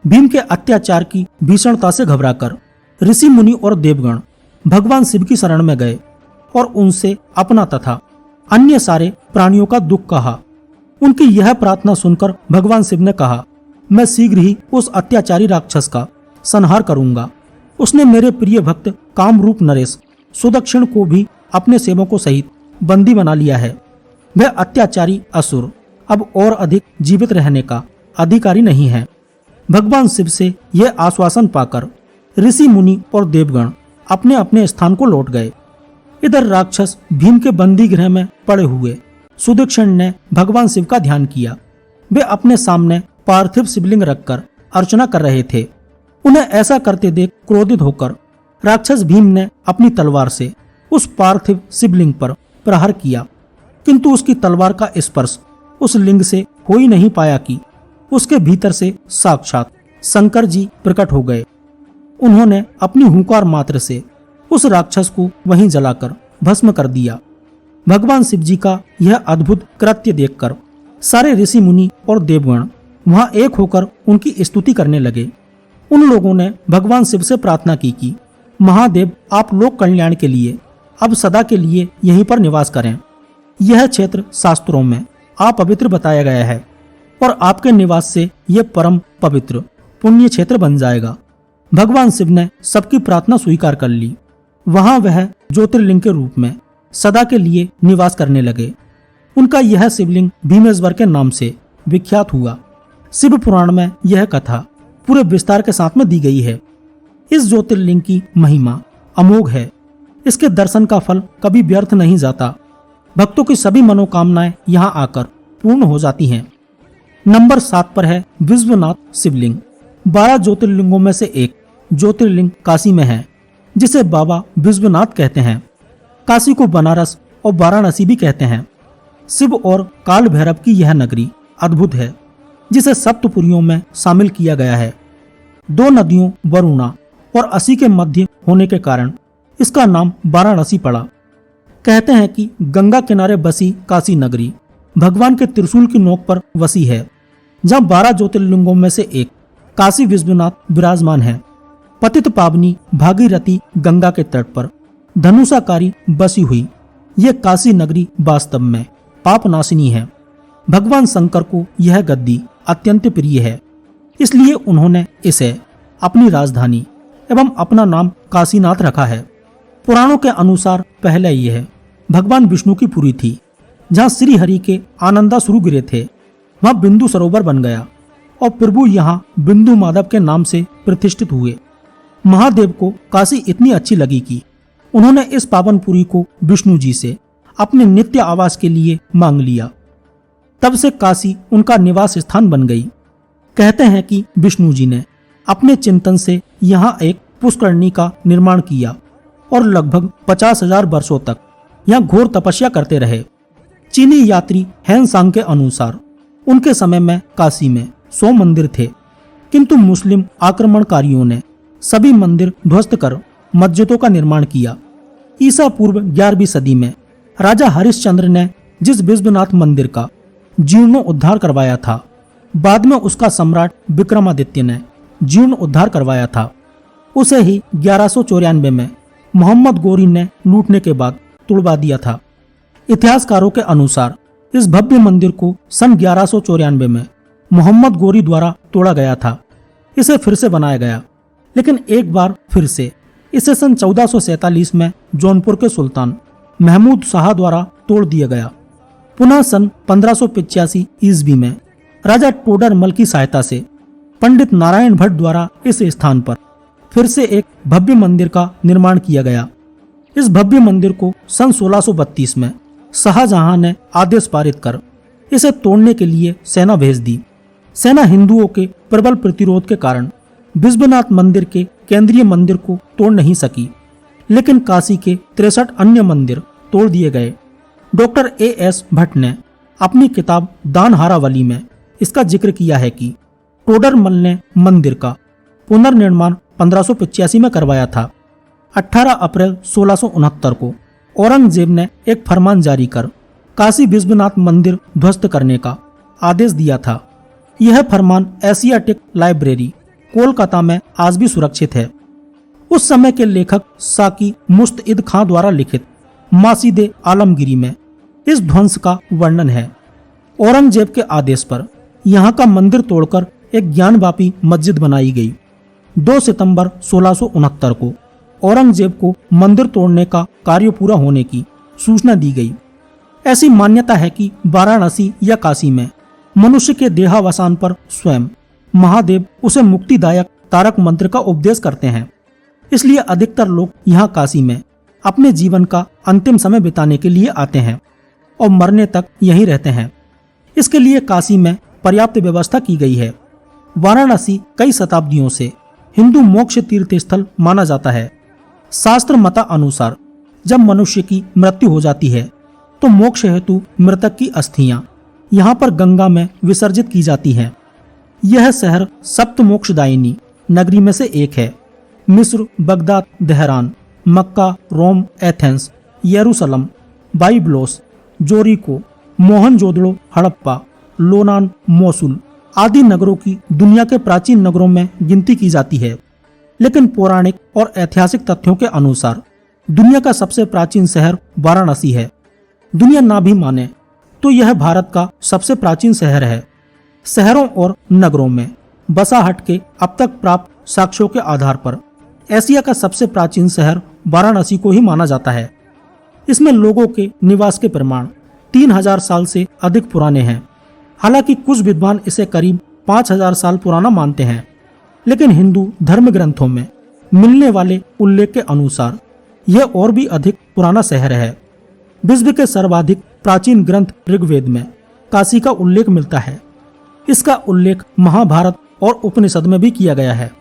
S1: भीम के अत्याचार की भीषणता से घबराकर ऋषि मुनि और देवगण भगवान शिव की शरण में गए और उनसे अपना तथा अन्य सारे प्राणियों का दुख कहा। उनकी यह प्रार्थना सुनकर भगवान शिव ने कहा, मैं शीघ्र ही उस अत्याचारी राक्षस का संहार करूंगा। उसने मेरे प्रिय भक्त कामरूप नरेश सुदक्षिण को भी अपने सेवकों सहित बंदी बना लिया है। वह अत्याचारी असुर अब और अधिक जीवित रहने का अधिकारी नहीं है। भगवान शिव से यह आश्वासन पाकर ऋषि मुनि और देवगण अपने अपने स्थान को लौट गए। इधर राक्षस भीम के बंदी गृह में पड़े हुए सुदक्षिण ने भगवान शिव का ध्यान किया। वे अपने सामने पार्थिव शिवलिंग रखकर अर्चना कर रहे थे। उन्हें ऐसा करते देख क्रोधित होकर राक्षस भीम ने अपनी तलवार से उस पार्थिव शिवलिंग पर प्रहार किया, किंतु उसकी तलवार का स्पर्श उस लिंग से हो ही नहीं पाया कि उसके भीतर से साक्षात शंकर जी प्रकट हो गए। उन्होंने अपनी हुंकार मात्र से उस राक्षस को वहीं जलाकर भस्म कर दिया। भगवान शिव जी का यह अद्भुत कृत्य देखकर सारे ऋषि मुनि और देवगण वहां एक होकर उनकी स्तुति करने लगे। उन लोगों ने भगवान शिव से प्रार्थना की कि महादेव, आप लोक कल्याण के लिए अब सदा के लिए यहीं पर निवास करें। यह क्षेत्र शास्त्रों में अपवित्र बताया गया है और आपके निवास से यह परम पवित्र पुण्य क्षेत्र बन जाएगा। भगवान शिव ने सबकी प्रार्थना स्वीकार कर ली। वहां वह ज्योतिर्लिंग के रूप में सदा के लिए निवास करने लगे। उनका यह शिवलिंग भीमेश्वर के नाम से विख्यात हुआ। शिव पुराण में यह कथा पूरे विस्तार के साथ में दी गई है। इस ज्योतिर्लिंग की महिमा अमोघ है। इसके दर्शन का फल कभी व्यर्थ नहीं जाता। भक्तों की सभी मनोकामनाएं यहाँ आकर पूर्ण हो जाती हैं। नंबर 7 पर है विश्वनाथ शिवलिंग। 12 ज्योतिर्लिंगों में से एक ज्योतिर्लिंग काशी में है, जिसे बाबा विश्वनाथ कहते हैं। काशी को बनारस और वाराणसी भी कहते हैं। शिव और काल भैरव की यह नगरी अद्भुत है, जिसे सप्तपुरियों में शामिल किया गया है। 2 नदियों वरुणा और असी के मध्य होने के कारण इसका नाम वाराणसी पड़ा। कहते हैं कि गंगा किनारे बसी काशी नगरी भगवान के त्रिशूल की नोक पर वसी है, जहाँ 12 ज्योतिर्लिंगों में से एक काशी विश्वनाथ विराजमान है। पतित पावनी भागीरथी गंगा के तट पर धनुषाकारी बसी हुई यह काशी नगरी वास्तव में पाप नाशिनी है। भगवान शंकर को यह गद्दी अत्यंत प्रिय है, इसलिए उन्होंने इसे अपनी राजधानी एवं अपना नाम काशीनाथ रखा है। पुराणों के अनुसार पहले यह भगवान विष्णु की पुरी थी, जहाँ श्री हरि के आनंदाश्रु गिरे थे। वहाँ बिंदु सरोवर बन गया और प्रभु यहाँ बिंदु माधव के नाम से प्रतिष्ठित हुए। महादेव को काशी इतनी अच्छी लगी कि उन्होंने इस पावनपुरी को विष्णु जी से अपने नित्य आवास के लिए मांग लिया। तब से काशी उनका निवास स्थान बन गई। कहते हैं कि विष्णु जी ने अपने चिंतन से यहाँ एक पुष्करणी का निर्माण किया और लगभग 50,000 वर्षों तक यहाँ घोर तपस्या करते रहे। चीनी यात्री हैंसांग के अनुसार उनके समय में काशी में 100 मंदिर थे, किंतु मुस्लिम आक्रमणकारियों ने सभी मंदिर ध्वस्त कर मस्जिदों का निर्माण किया। ईसा पूर्व 11वीं सदी में राजा हरिश्चंद्र ने जिस विश्वनाथ मंदिर का जीर्णोद्धार करवाया था, बाद में उसका सम्राट विक्रमादित्य ने जीर्णोद्धार करवाया था। उसे ही 1194 में मोहम्मद गोरी ने लूटने के बाद तुड़वा दिया था। इतिहासकारों के अनुसार इस भव्य मंदिर को सन 1194 में मोहम्मद गोरी द्वारा तोड़ा गया था। इसे फिर से बनाया गया, लेकिन एक बार फिर से इसे सन 1447 में जौनपुर के सुल्तान महमूद शाह द्वारा तोड़ दिया गया। पुनः सन 1585 ईस्वी में राजा टोडरमल की सहायता से पंडित नारायण भट्ट द्वारा इस स्थान पर फिर से एक भव्य मंदिर का निर्माण किया गया। इस भव्य मंदिर को सन 1632 में शाहजहां ने आदेश पारित कर इसे तोड़ने के लिए सेना भेज दी। सेना हिंदुओं के प्रबल प्रतिरोध के कारण विश्वनाथ मंदिर के केंद्रीय मंदिर को तोड़ नहीं सकी, लेकिन काशी के 63 अन्य मंदिर तोड़ दिए गए। Doctor A.S. भट्ट ने अपनी किताब दानहारावली में इसका जिक्र किया है कि टोडरमल ने मंदिर का पुनर्निर्माण 1585 में करवाया था। 18 अप्रैल 1669 को औरंगजेब ने एक फरमान जारी कर काशी विश्वनाथ मंदिर ध्वस्त करने का आदेश दिया था। यह फरमान एशियाटिक लाइब्रेरी कोलकाता में आज भी सुरक्षित है। उस समय के लेखक साकी मुस्तइद खां द्वारा लिखित मासीदे आलमगीरी में इस ध्वंस का वर्णन है। औरंगजेब के आदेश पर यहाँ का मंदिर तोड़कर एक ज्ञानवापी मस्जिद बनाई गई। 2 सितंबर 1669 को औरंगजेब को मंदिर तोड़ने का कार्य पूरा होने की सूचना दी गई। ऐसी मान्यता है कि वाराणसी या काशी में मनुष्य के देहावसान पर स्वयं महादेव उसे मुक्तिदायक तारक मंत्र का उपदेश करते हैं। इसलिए अधिकतर लोग यहाँ काशी में अपने जीवन का अंतिम समय बिताने के लिए आते हैं और मरने तक यहीं रहते हैं। इसके लिए काशी में पर्याप्त व्यवस्था की गई है। वाराणसी कई शताब्दियों से हिंदू मोक्ष तीर्थ स्थल माना जाता है। शास्त्र मता अनुसार जब मनुष्य की मृत्यु हो जाती है तो मोक्ष हेतु मृतक की अस्थियां यहाँ पर गंगा में विसर्जित की जाती हैं। यह शहर सप्त मोक्षदायिनी नगरी में से एक है। मिस्र, बगदाद, तेहरान, मक्का, रोम, एथेंस, यरूशलेम, बाइबलोस, जोरिको, मोहनजोदड़ो, हड़प्पा, लोनान, मोसुल आदि नगरों की दुनिया के प्राचीन नगरों में गिनती की जाती है। लेकिन पौराणिक और ऐतिहासिक तथ्यों के अनुसार दुनिया का सबसे प्राचीन शहर वाराणसी है। दुनिया ना भी माने तो यह भारत का सबसे प्राचीन शहर है। शहरों और नगरों में बसा हट के अब तक प्राप्त साक्ष्यों के आधार पर एशिया का सबसे प्राचीन शहर वाराणसी को ही माना जाता है। इसमें लोगों के निवास के प्रमाण 3000 साल से अधिक पुराने हैं। हालांकि कुछ विद्वान इसे करीब 5000 साल पुराना मानते हैं, लेकिन हिंदू धर्म ग्रंथों में मिलने वाले उल्लेख के अनुसार यह और भी अधिक पुराना शहर है। विश्व के सर्वाधिक प्राचीन ग्रंथ ऋग्वेद में काशी का उल्लेख मिलता है। इसका उल्लेख महाभारत और उपनिषद में भी किया गया है।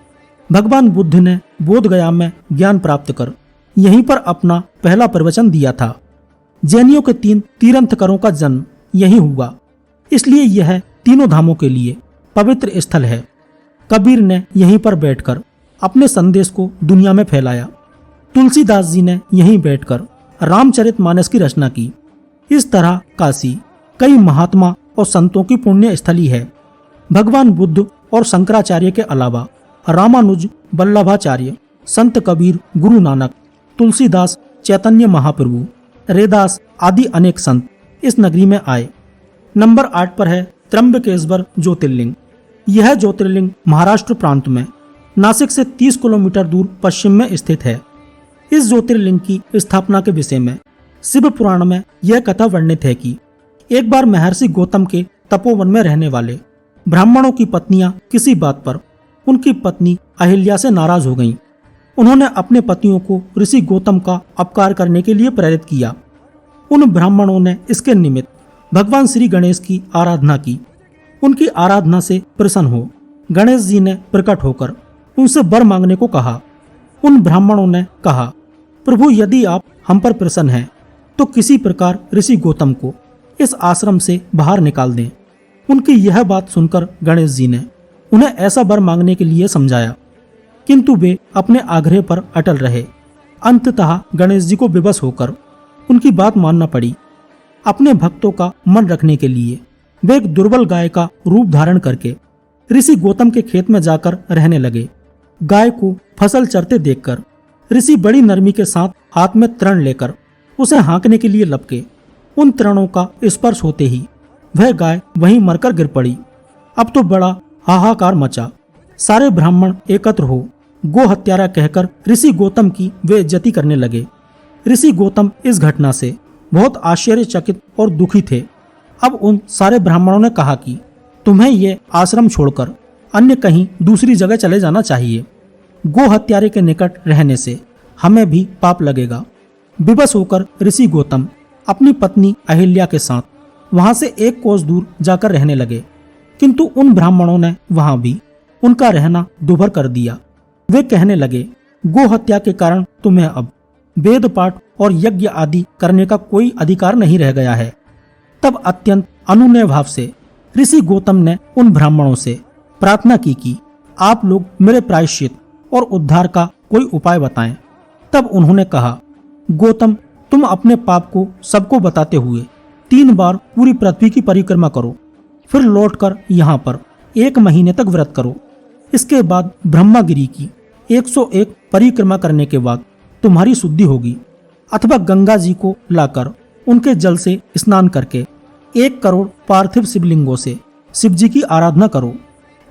S1: भगवान बुद्ध ने बोध गया में ज्ञान प्राप्त कर यहीं पर अपना पहला प्रवचन दिया था। जैनियों के 3 तीर्थंकरों का जन्म यहीं हुआ, इसलिए यह तीनों धामों के लिए पवित्र स्थल है। कबीर ने यहीं पर बैठकर अपने संदेश को दुनिया में फैलाया। तुलसीदास जी ने यहीं बैठकर रामचरितमानस की रचना की। इस तरह काशी कई महात्मा और संतों की पुण्य स्थली है। भगवान बुद्ध और शंकराचार्य के अलावा रामानुज, वल्लभाचार्य, संत कबीर, गुरु नानक, तुलसीदास, चैतन्य महाप्रभु, रेदास आदि अनेक संत इस नगरी में आए। नंबर 8 पर है त्र्यंबकेश्वर ज्योतिर्लिंग। यह ज्योतिर्लिंग महाराष्ट्र प्रांत में नासिक से 30 किलोमीटर दूर पश्चिम में स्थित है। इस ज्योतिर्लिंग की स्थापना के विषय में शिव पुराण में यह कथा वर्णित है कि एक बार महर्षि गौतम के तपोवन में रहने वाले ब्राह्मणों की पत्नियां किसी बात पर उनकी पत्नी अहिल्या से नाराज हो गईं। उन्होंने अपने पतियों को ऋषि गौतम का अपकार करने के लिए प्रेरित किया। उन ब्राह्मणों ने इसके निमित्त भगवान श्री गणेश की आराधना की। उनकी आराधना से प्रसन्न हो गणेश जी ने प्रकट होकर उनसे वर मांगने को कहा। उन ब्राह्मणों ने कहा, प्रभु यदि आप हम पर प्रसन्न हैं तो किसी प्रकार ऋषि गौतम को इस आश्रम से बाहर निकाल दें। उनकी यह बात सुनकर गणेश जी ने उन्हें ऐसा वर मांगने के लिए समझाया, किंतु वे अपने आग्रह पर अटल रहे। अंततः गणेश जी को विवश होकर उनकी बात मानना पड़ी। अपने भक्तों का मन रखने के लिए वे एक दुर्बल गाय का रूप धारण करके ऋषि गौतम के खेत में जाकर रहने लगे। गाय को फसल चरते देखकर ऋषि बड़ी नरमी के साथ हाथ में तृण लेकर उसे हाँकने के लिए लपके। उन तृणों का स्पर्श होते ही वह गाय वहीं मरकर गिर पड़ी। अब तो बड़ा हाहाकार मचा। सारे ब्राह्मण एकत्र हो गो हत्यारा कहकर ऋषि गौतम की वे इज्जती करने लगे। ऋषि गौतम इस घटना से बहुत आश्चर्यचकित और दुखी थे। अब उन सारे ब्राह्मणों ने कहा कि तुम्हें ये आश्रम छोड़कर अन्य कहीं दूसरी जगह चले जाना चाहिए। गो हत्यारे के निकट रहने से हमें भी पाप लगेगा। विवश होकर ऋषि गौतम अपनी पत्नी अहिल्या के साथ वहां से 1 कोस दूर जाकर रहने लगे, किंतु उन ब्राह्मणों ने वहां भी उनका रहना दुभर कर दिया। वे कहने लगे, गो हत्या के कारण तुम्हें अब वेद पाठ और यज्ञ आदि करने का कोई अधिकार नहीं रह गया है। तब अत्यंत अनुनय भाव से ऋषि गौतम ने उन ब्राह्मणों से प्रार्थना की कि आप लोग मेरे प्रायश्चित और उद्धार का कोई उपाय बताएं। तब उन्होंने कहा, गौतम, तुम अपने पाप को सबको बताते हुए 3 बार पूरी पृथ्वी की परिक्रमा करो, फिर लौटकर यहाँ पर 1 महीने तक व्रत करो। इसके बाद ब्रह्मागिरी की 101 परिक्रमा करने के बाद तुम्हारी शुद्धि होगी। अथवा गंगा जी को लाकर उनके जल से स्नान करके 1 करोड़ पार्थिव शिवलिंगों से शिव जी की आराधना करो।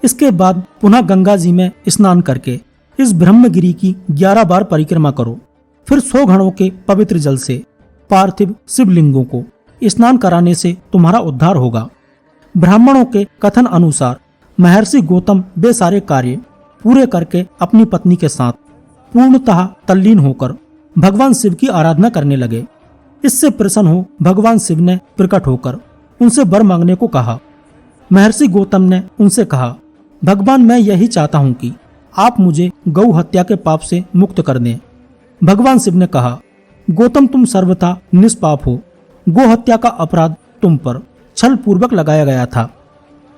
S1: इसके बाद पुनः गंगा जी में स्नान करके इस ब्रह्मगिरी की 11 बार परिक्रमा करो। फिर 100 घड़ों के पवित्र जल से पार्थिव शिवलिंगों को स्नान कराने से तुम्हारा उद्धार होगा। ब्राह्मणों के कथन अनुसार महर्षि गौतम वे सारे कार्य पूरे करके अपनी पत्नी के साथ पूर्णतः तल्लीन होकर भगवान शिव की आराधना करने लगे। इससे प्रसन्न हो भगवान शिव ने प्रकट होकर उनसे वर मांगने को कहा। महर्षि गौतम ने उनसे कहा, भगवान, मैं यही चाहता हूँ कि आप मुझे गौ हत्या के पाप से मुक्त कर दें। भगवान शिव ने कहा, गौतम, तुम सर्वथा निष्पाप हो। गो हत्या का अपराध तुम पर छल पूर्वक लगाया गया था।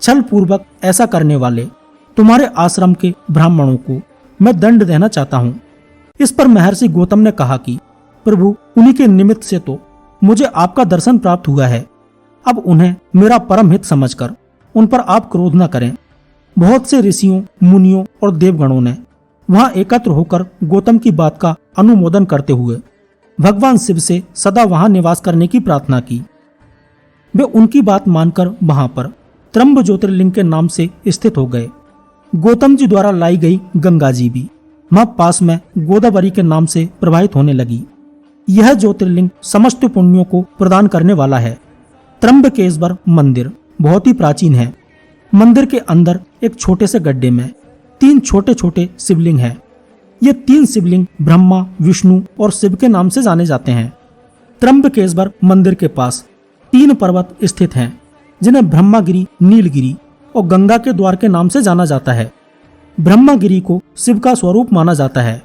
S1: छल पूर्वक ऐसा करने वाले तुम्हारे आश्रम के ब्राह्मणों को मैं दंड देना चाहता हूँ। इस पर महर्षि गौतम ने कहा कि प्रभु, उन्हीं के निमित्त से तो मुझे आपका दर्शन प्राप्त हुआ है। अब उन्हें मेरा परम हित समझकर उन पर आप क्रोध न करें। बहुत से ऋषियों, मुनियों और देवगणों ने वहां एकत्र होकर गौतम की बात का अनुमोदन करते हुए भगवान शिव से सदा वहां निवास करने की प्रार्थना की। वे उनकी बात मानकर वहां पर त्रंब ज्योतिर्लिंग के नाम से स्थित हो गए। गौतम जी द्वारा लाई गई गंगा जी भी वहां पास में गोदावरी के नाम से प्रवाहित होने लगी। यह ज्योतिर्लिंग समस्त पुण्यों को प्रदान करने वाला है। त्र्यंबकेश्वर मंदिर बहुत ही प्राचीन है। मंदिर के अंदर एक छोटे से गड्ढे में 3 छोटे छोटे शिवलिंग हैं। ये 3 शिवलिंग ब्रह्मा, विष्णु और शिव के नाम से जाने जाते हैं। त्र्यंबकेश्वर मंदिर के पास 3 पर्वत स्थित हैं, जिन्हें ब्रह्मागिरी, नीलगिरी और गंगा के द्वार के नाम से जाना जाता है। ब्रह्मागिरी को शिव का स्वरूप माना जाता है।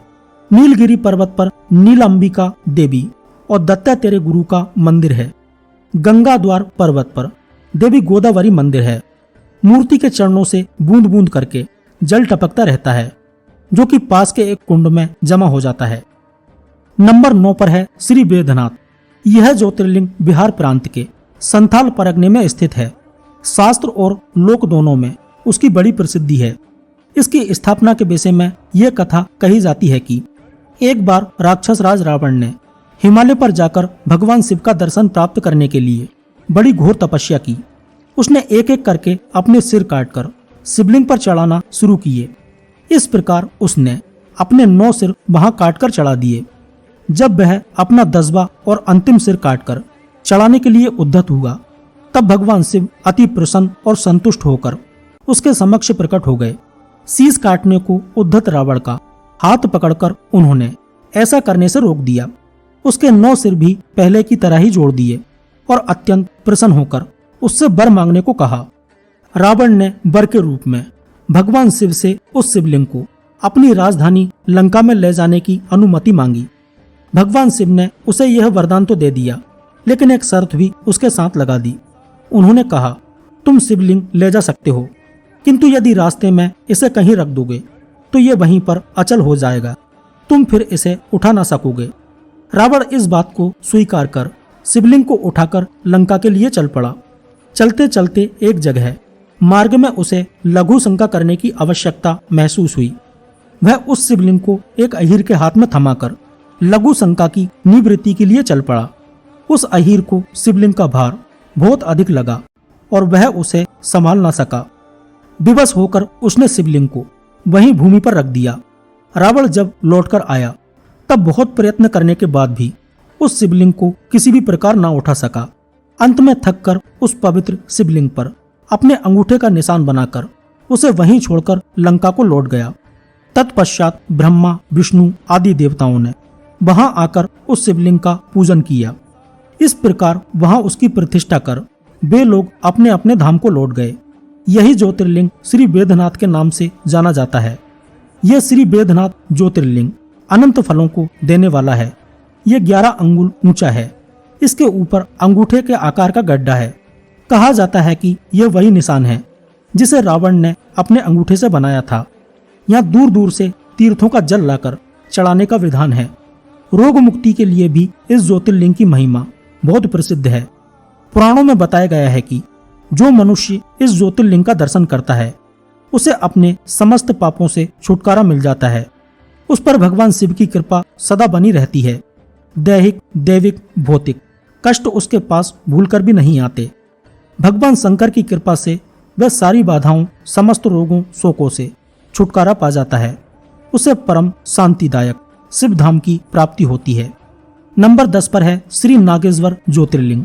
S1: नीलगिरी पर्वत पर नीलांबिका देवी और दत्तात्रेय गुरु का मंदिर है। गंगा द्वार पर्वत पर देवी गोदावरी मंदिर है। मूर्ति के चरणों से बूंद बूंद करके जल टपकता रहता है, जो कि पास के एक कुंड में जमा हो जाता है। नंबर 9 पर है श्री वेदनाथ। यह ज्योतिर्लिंग बिहार प्रांत के संथाल परगने में स्थित है। शास्त्र और लोक दोनों में उसकी बड़ी प्रसिद्धि है। इसकी स्थापना के विषय में यह कथा कही जाती है कि एक बार राक्षस राज रावण ने हिमालय पर जाकर भगवान शिव का दर्शन प्राप्त करने के लिए बड़ी घोर तपस्या की। उसने एक एक करके अपने सिर काटकर शिवलिंग पर चढ़ाना शुरू किए। इस प्रकार उसने अपने 9 सिर वहां काटकर चढ़ा दिए। जब वह अपना 10वां और अंतिम सिर काटकर चढ़ाने के लिए उद्यत हुआ, तब भगवान शिव अति प्रसन्न और संतुष्ट होकर उसके समक्ष प्रकट हो गए। शीश काटने को उद्धत रावण का हाथ पकड़कर उन्होंने ऐसा करने से रोक दिया। उसके 9 सिर भी पहले की तरह ही जोड़ दिए और अत्यंत प्रसन्न होकर उससे वर मांगने को कहा। रावण ने वर के रूप में भगवान शिव से उस शिवलिंग को अपनी राजधानी लंका में ले जाने की अनुमति मांगी। भगवान शिव ने उसे यह वरदान तो दे दिया, लेकिन एक शर्त भी उसके साथ लगा दी। उन्होंने कहा, तुम शिवलिंग ले जा सकते हो, किंतु यदि रास्ते में इसे कहीं रख दोगे तो ये वहीं पर अचल हो जाएगा। तुम फिर इसे उठा ना सकोगे। रावण इस बात को स्वीकार कर शिवलिंग को उठाकर लंका के लिए चल पड़ा। चलते चलते एक जगह मार्ग में उसे लघु शंका करने की आवश्यकता महसूस हुई। वह उस शिवलिंग को एक अहीर के हाथ में थमाकर लघु शंका की निवृत्ति के लिए चल पड़ा। उस अहीर को शिवलिंग का भार बहुत अधिक लगा और वह उसे संभाल न सका। विवश होकर उसने शिवलिंग को वहीं भूमि पर रख दिया। रावण जब लौटकर आया, तब बहुत प्रयत्न करने के बाद भी उस शिवलिंग को किसी भी प्रकार न उठा सका। अंत में थककर उस पवित्र शिवलिंग पर अपने अंगूठे का निशान बनाकर उसे वहीं छोड़कर लंका को लौट गया। तत्पश्चात ब्रह्मा, विष्णु आदि देवताओं ने वहां आकर उस शिवलिंग का पूजन किया। इस प्रकार वहां उसकी प्रतिष्ठा कर वे लोग अपने अपने धाम को लौट गए। यही ज्योतिर्लिंग श्री वेदनाथ के नाम से जाना जाता है। यह श्री वेदनाथ ज्योतिर्लिंग अनंत फलों को देने वाला है। यह 11 अंगुल ऊंचा है। इसके ऊपर अंगूठे के आकार का गड्ढा है। कहा जाता है कि यह वही निशान है जिसे रावण ने अपने अंगूठे से बनाया था। यहाँ दूर दूर से तीर्थों का जल लाकर चढ़ाने का विधान है। रोग मुक्ति के लिए भी इस ज्योतिर्लिंग की महिमा बहुत प्रसिद्ध है। पुराणों में बताया गया है कि जो मनुष्य इस ज्योतिर्लिंग का दर्शन करता है उसे अपने समस्त पापों से छुटकारा मिल जाता है। उस पर भगवान शिव की कृपा सदा बनी रहती है। दैहिक, दैविक, भौतिक कष्ट उसके पास भूलकर भी नहीं आते। भगवान शंकर की कृपा से वह सारी बाधाओं, समस्त रोगों, शोकों से छुटकारा पा जाता है। उसे परम शांतिदायक शिव धाम की प्राप्ति होती है। नंबर 10 पर है श्री नागेश्वर ज्योतिर्लिंग।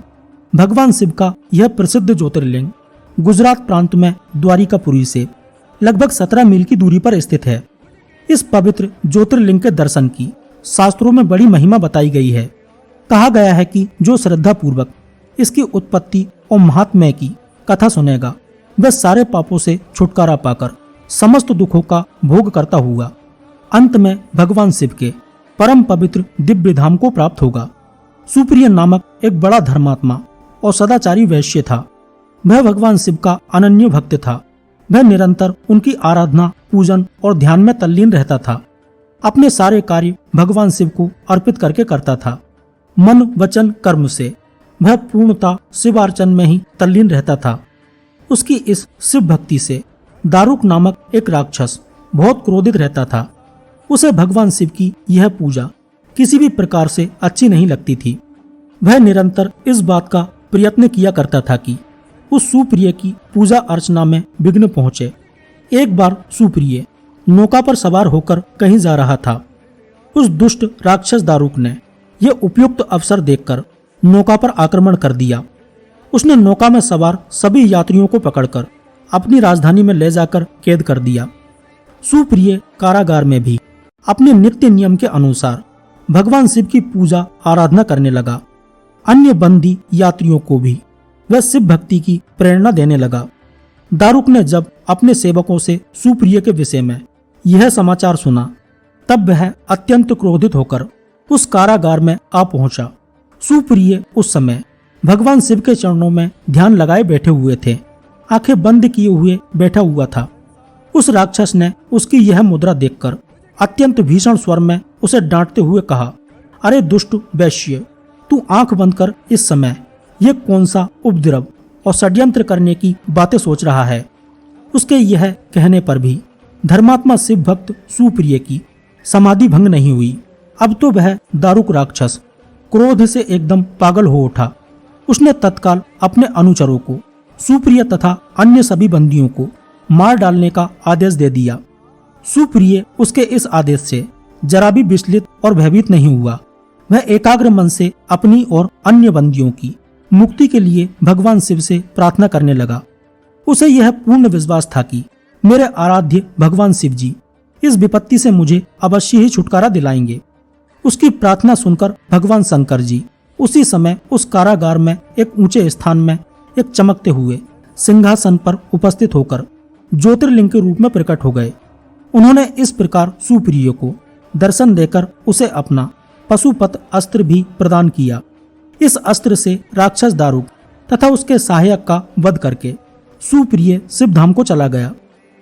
S1: भगवान शिव का यह प्रसिद्ध ज्योतिर्लिंग गुजरात प्रांत में द्वारिकापुरी से लगभग 17 मील की दूरी पर स्थित है। इस पवित्र ज्योतिर्लिंग के दर्शन की शास्त्रों में बड़ी महिमा बताई गई है। कहा गया है कि जो श्रद्धा पूर्वक इसकी उत्पत्ति और महात्म्य की कथा सुनेगा वह सारे पापों से छुटकारा पाकर समस्त दुखों का भोग करता हुआ अंत में भगवान शिव के परम पवित्र दिव्य धाम को प्राप्त होगा। सुप्रिय नामक एक बड़ा धर्मात्मा और सदाचारी वैश्य था। वह भगवान शिव का अनन्य भक्त था। वह निरंतर उनकी आराधना, पूजन और ध्यान में तल्लीन रहता था। अपने सारे कार्य भगवान शिव को अर्पित करके करता था। मन, वचन, कर्म से वह पूर्णता शिवार्चन में ही तल्लीन रहता था। उसकी इस शिव भक्ति से दारुक नामक एक राक्षस बहुत क्रोधित रहता था। उसे भगवान शिव की यह पूजा किसी भी प्रकार से अच्छी नहीं लगती थी। वह निरंतर इस बात का प्रयत्न किया करता था कि उस सुप्रिय की पूजा अर्चना में विघ्न पहुंचे। एक बार सुप्रिय नौका पर सवार होकर कहीं जा रहा था। उस दुष्ट राक्षस दारुक ने यह उपयुक्त अवसर देखकर नौका पर आक्रमण कर दिया। उसने नौका में सवार सभी यात्रियों को पकड़कर अपनी राजधानी में ले जाकर कैद कर दिया। सुप्रिय कारागार में भी अपने नित्य नियम के अनुसार भगवान शिव की पूजा आराधना करने लगा। अन्य बंदी यात्रियों को भी वह शिव भक्ति की प्रेरणा देने लगा। दारुक ने जब अपने सेवकों से सुप्रिय के विषय में यह समाचार सुना तब वह अत्यंत क्रोधित होकर उस कारागार में आ पहुंचा। सुप्रिय उस समय भगवान शिव के चरणों में ध्यान लगाए बैठे हुए थे। आंखें बंद किए हुए बैठा हुआ था। उस राक्षस ने उसकी यह मुद्रा देखकर अत्यंत भीषण स्वर में उसे डांटते हुए कहा, अरे दुष्ट वैश्य, तू आंख बंद कर इस समय ये कौन सा उपद्रव और षड्यंत्र करने की बातें सोच रहा है। उसके यह कहने पर भी धर्मात्मा शिव भक्त सुप्रिय की समाधि भंग नहीं हुई। अब तो वह दारुक राक्षस क्रोध से एकदम पागल हो उठा। उसने तत्काल अपने अनुचरों को सुप्रिय तथा अन्य सभी बंदियों को मार डालने का आदेश दे दिया। सुप्रिय उसके इस आदेश से जरा भी विचलित और भयभीत नहीं हुआ। वह एकाग्र मन से अपनी और अन्य बंदियों की मुक्ति के लिए भगवान शिव से प्रार्थना करने लगा। उसे यह पूर्ण विश्वास था कि मेरे आराध्य भगवान शिव जी इस विपत्ति से मुझे अवश्य ही छुटकारा दिलाएंगे। उसकी प्रार्थना सुनकर भगवान शंकर जी उसी समय उस कारागार में एक ऊंचे स्थान में एक चमकते हुए सिंहासन पर उपस्थित होकर ज्योतिर्लिंग के रूप में प्रकट हो गए। उन्होंने इस प्रकार सुप्रिय को दर्शन देकर उसे अपना पशुपत अस्त्र भी प्रदान किया। इस अस्त्र से राक्षस दारुक तथा उसके सहायक का वध करके सुप्रिय शिव धाम को चला गया।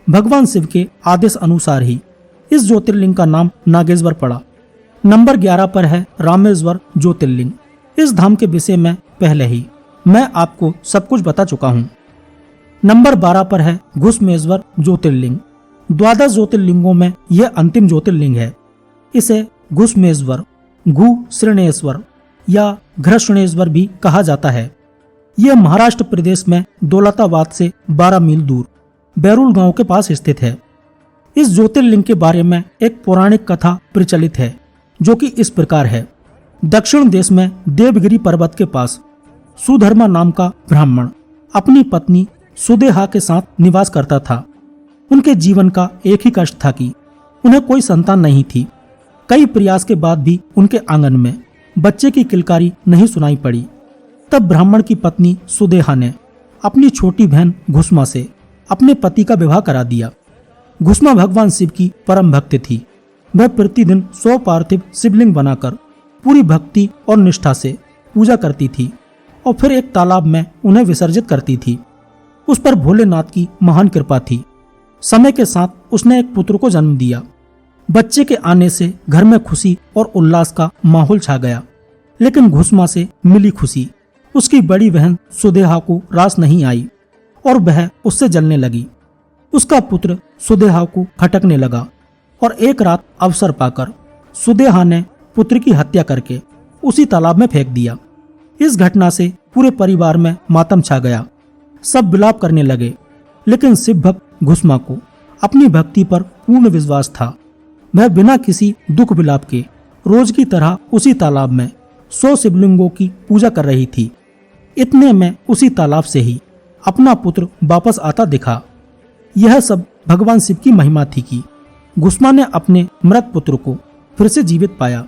S1: भगवान शिव के आदेश अनुसार ही इस ज्योतिर्लिंग का नाम नागेश्वर पड़ा। नंबर 11 पर है रामेश्वर ज्योतिर्लिंग। इस धाम के विषय में पहले ही मैं आपको सब कुछ बता चुका हूँ। नंबर 12 पर है घुसमेश्वर ज्योतिर्लिंग। 12 ज्योतिर्लिंगों में यह अंतिम ज्योतिर्लिंग है। इसे घुसमेश्वर, घुश्रणेश्वर या घृष्णेश्वर भी कहा जाता है। यह महाराष्ट्र प्रदेश में दौलताबाद से 12 मील दूर बैरुल गांव के पास स्थित है। इस ज्योतिर्लिंग के बारे में एक पौराणिक कथा प्रचलित है जो कि इस प्रकार है। दक्षिण देश में देवगिरी पर्वत के पास सुधर्मा नाम का ब्राह्मण अपनी पत्नी सुदेहा के साथ निवास करता था। उनके जीवन का एक ही कष्ट था कि उन्हें कोई संतान नहीं थी। कई प्रयास के बाद भी उनके आंगन में बच्चे की किलकारी नहीं सुनाई पड़ी। तब ब्राह्मण की पत्नी सुदेहा ने अपनी छोटी बहन घुस्मा से अपने पति का विवाह करा दिया। घुस्मा भगवान शिव की परम भक्त थी। वह प्रतिदिन 100 पार्थिव शिवलिंग बनाकर पूरी भक्ति और निष्ठा से पूजा करती थी और फिर एक तालाब में उन्हें विसर्जित करती थी। उस पर भोलेनाथ की महान कृपा थी। समय के साथ उसने एक पुत्र को जन्म दिया। बच्चे के आने से घर में खुशी और उल्लास का माहौल छा गया। लेकिन घुस्मा से मिली खुशी उसकी बड़ी बहन सुदेहा को रास नहीं आई और वह उससे जलने लगी। उसका पुत्र सुदेहा को खटकने लगा और एक रात अवसर पाकर सुदेहा ने पुत्र की हत्या करके उसी तालाब में फेंक दिया। इस घटना से पूरे परिवार में मातम छा गया। सब विलाप करने लगे, लेकिन शिव भक्त घुस्मा को अपनी भक्ति पर पूर्ण विश्वास था। वह बिना किसी दुख विलाप के रोज की तरह उसी तालाब में 100 शिवलिंगों की पूजा कर रही थी। इतने में उसी तालाब से ही अपना पुत्र वापस आता दिखा। यह सब भगवान शिव की महिमा थी कि घुस्मा ने अपने मृत पुत्र को फिर से जीवित पाया।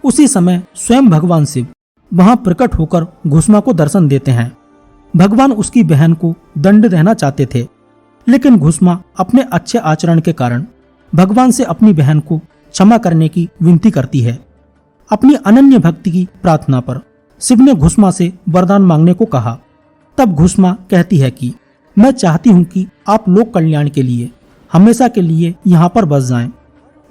S1: उसी समय स्वयं भगवान शिव वहां प्रकट होकर घुस्मा को दर्शन देते हैं। भगवान उसकी बहन को दंड देना चाहते थे, लेकिन घुस्मा अपने अच्छे आचरण के कारण भगवान से अपनी बहन को क्षमा करने की विनती करती है। अपनी अनन्य भक्ति की प्रार्थना पर शिव ने घुस्मा से वरदान मांगने को कहा। तब घुस्मा कहती है कि मैं चाहती हूँ कि आप लोक कल्याण के लिए हमेशा के लिए यहाँ पर बस जाएं।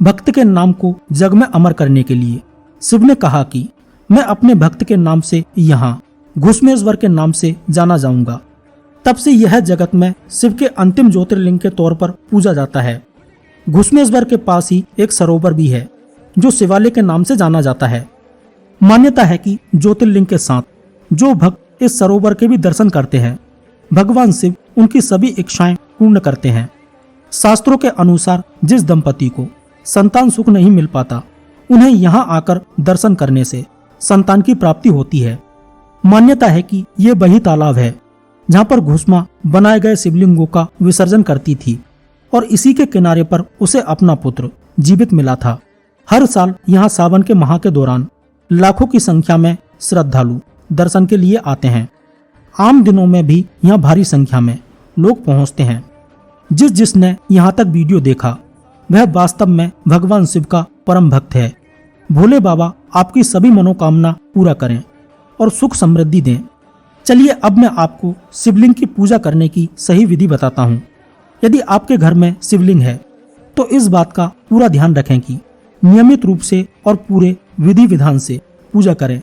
S1: भक्त के नाम को जग में अमर करने के लिए शिव ने कहा कि मैं अपने भक्त के नाम से यहाँ घुस्मेश्वर के नाम से जाना जाऊंगा। तब से यह जगत में शिव के अंतिम ज्योतिर्लिंग के तौर पर पूजा जाता है। घुस्मेश्वर के पास ही एक सरोवर भी है जो शिवालय के नाम से जाना जाता है। मान्यता है कि ज्योतिर्लिंग के साथ जो भक्त इस सरोवर के भी दर्शन करते हैं, भगवान शिव उनकी सभी इच्छाएं पूर्ण करते हैं। शास्त्रों के अनुसार जिस दंपति को संतान सुख नहीं मिल पाता, उन्हें यहाँ आकर दर्शन करने से संतान की प्राप्ति होती है। मान्यता है कि ये वही तालाब है जहाँ पर घुस्मा बनाए गए शिवलिंगों का विसर्जन करती थी और इसी के किनारे पर उसे अपना पुत्र जीवित मिला था। हर साल यहाँ सावन के माह के दौरान लाखों की संख्या में श्रद्धालु दर्शन के लिए आते हैं। आम दिनों में भी यहाँ भारी संख्या में लोग पहुँचते हैं। जिसने यहाँ तक वीडियो देखा वह वास्तव में भगवान शिव का परम भक्त है। भोले बाबा आपकी सभी मनोकामना पूरा करें और सुख समृद्धि दें। चलिए अब मैं आपको शिवलिंग की पूजा करने की सही विधि बताता हूँ। यदि आपके घर में शिवलिंग है तो इस बात का पूरा ध्यान रखें कि नियमित रूप से और पूरे विधि विधान से पूजा करें।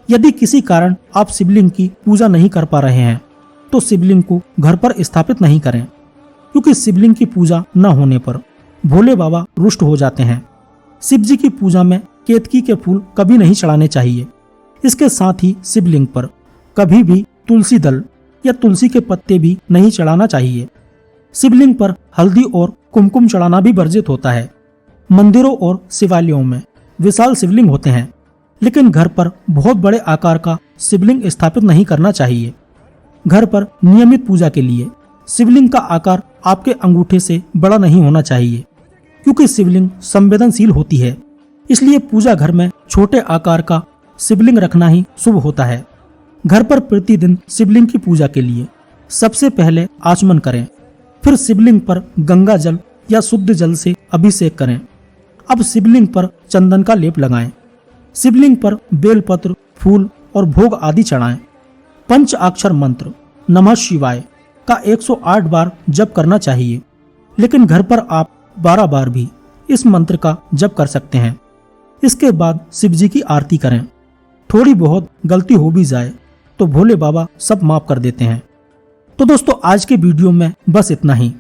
S1: यदि किसी कारण आप शिवलिंग की पूजा नहीं कर पा रहे हैं तो शिवलिंग को घर पर स्थापित नहीं करें, क्योंकि शिवलिंग की पूजा न होने पर भोले बाबा रुष्ट हो जाते हैं। शिव जी की पूजा में केतकी के फूल कभी नहीं चढ़ाने चाहिए। इसके साथ ही शिवलिंग पर कभी भी तुलसी दल या तुलसी के पत्ते भी नहीं चढ़ाना चाहिए। शिवलिंग पर हल्दी और कुमकुम चढ़ाना भी वर्जित होता है। मंदिरों और शिवालयों में विशाल शिवलिंग होते हैं, लेकिन घर पर बहुत बड़े आकार का शिवलिंग स्थापित नहीं करना चाहिए। घर पर नियमित पूजा के लिए शिवलिंग का आकार आपके अंगूठे से बड़ा नहीं होना चाहिए, क्योंकि शिवलिंग संवेदनशील होती है। इसलिए पूजा घर में छोटे आकार का शिवलिंग रखना ही शुभ होता है। घर पर प्रतिदिन शिवलिंग की पूजा के लिए सबसे पहले आचमन करें, फिर शिवलिंग पर गंगा जल या शुद्ध जल से अभिषेक करें। अब शिवलिंग पर चंदन का लेप लगाएं। शिवलिंग पर बेलपत्र, फूल और भोग आदि चढ़ाएं। पंच अक्षर मंत्र नमः शिवाय का 108 बार जप करना चाहिए, लेकिन घर पर आप 12 बार भी इस मंत्र का जप कर सकते हैं। इसके बाद शिव जी की आरती करें। थोड़ी बहुत गलती हो भी जाए तो भोले बाबा सब माफ कर देते हैं। तो दोस्तों, आज के वीडियो में बस इतना ही।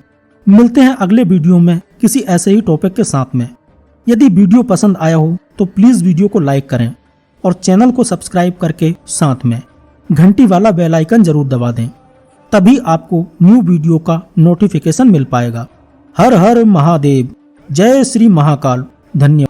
S1: मिलते हैं अगले वीडियो में किसी ऐसे ही टॉपिक के साथ में। यदि वीडियो पसंद आया हो तो प्लीज वीडियो को लाइक करें और चैनल को सब्सक्राइब करके साथ में घंटी वाला बेल आइकन जरूर दबा दें, तभी आपको न्यू वीडियो का नोटिफिकेशन मिल पाएगा। हर हर महादेव, जय श्री महाकाल। धन्यवाद।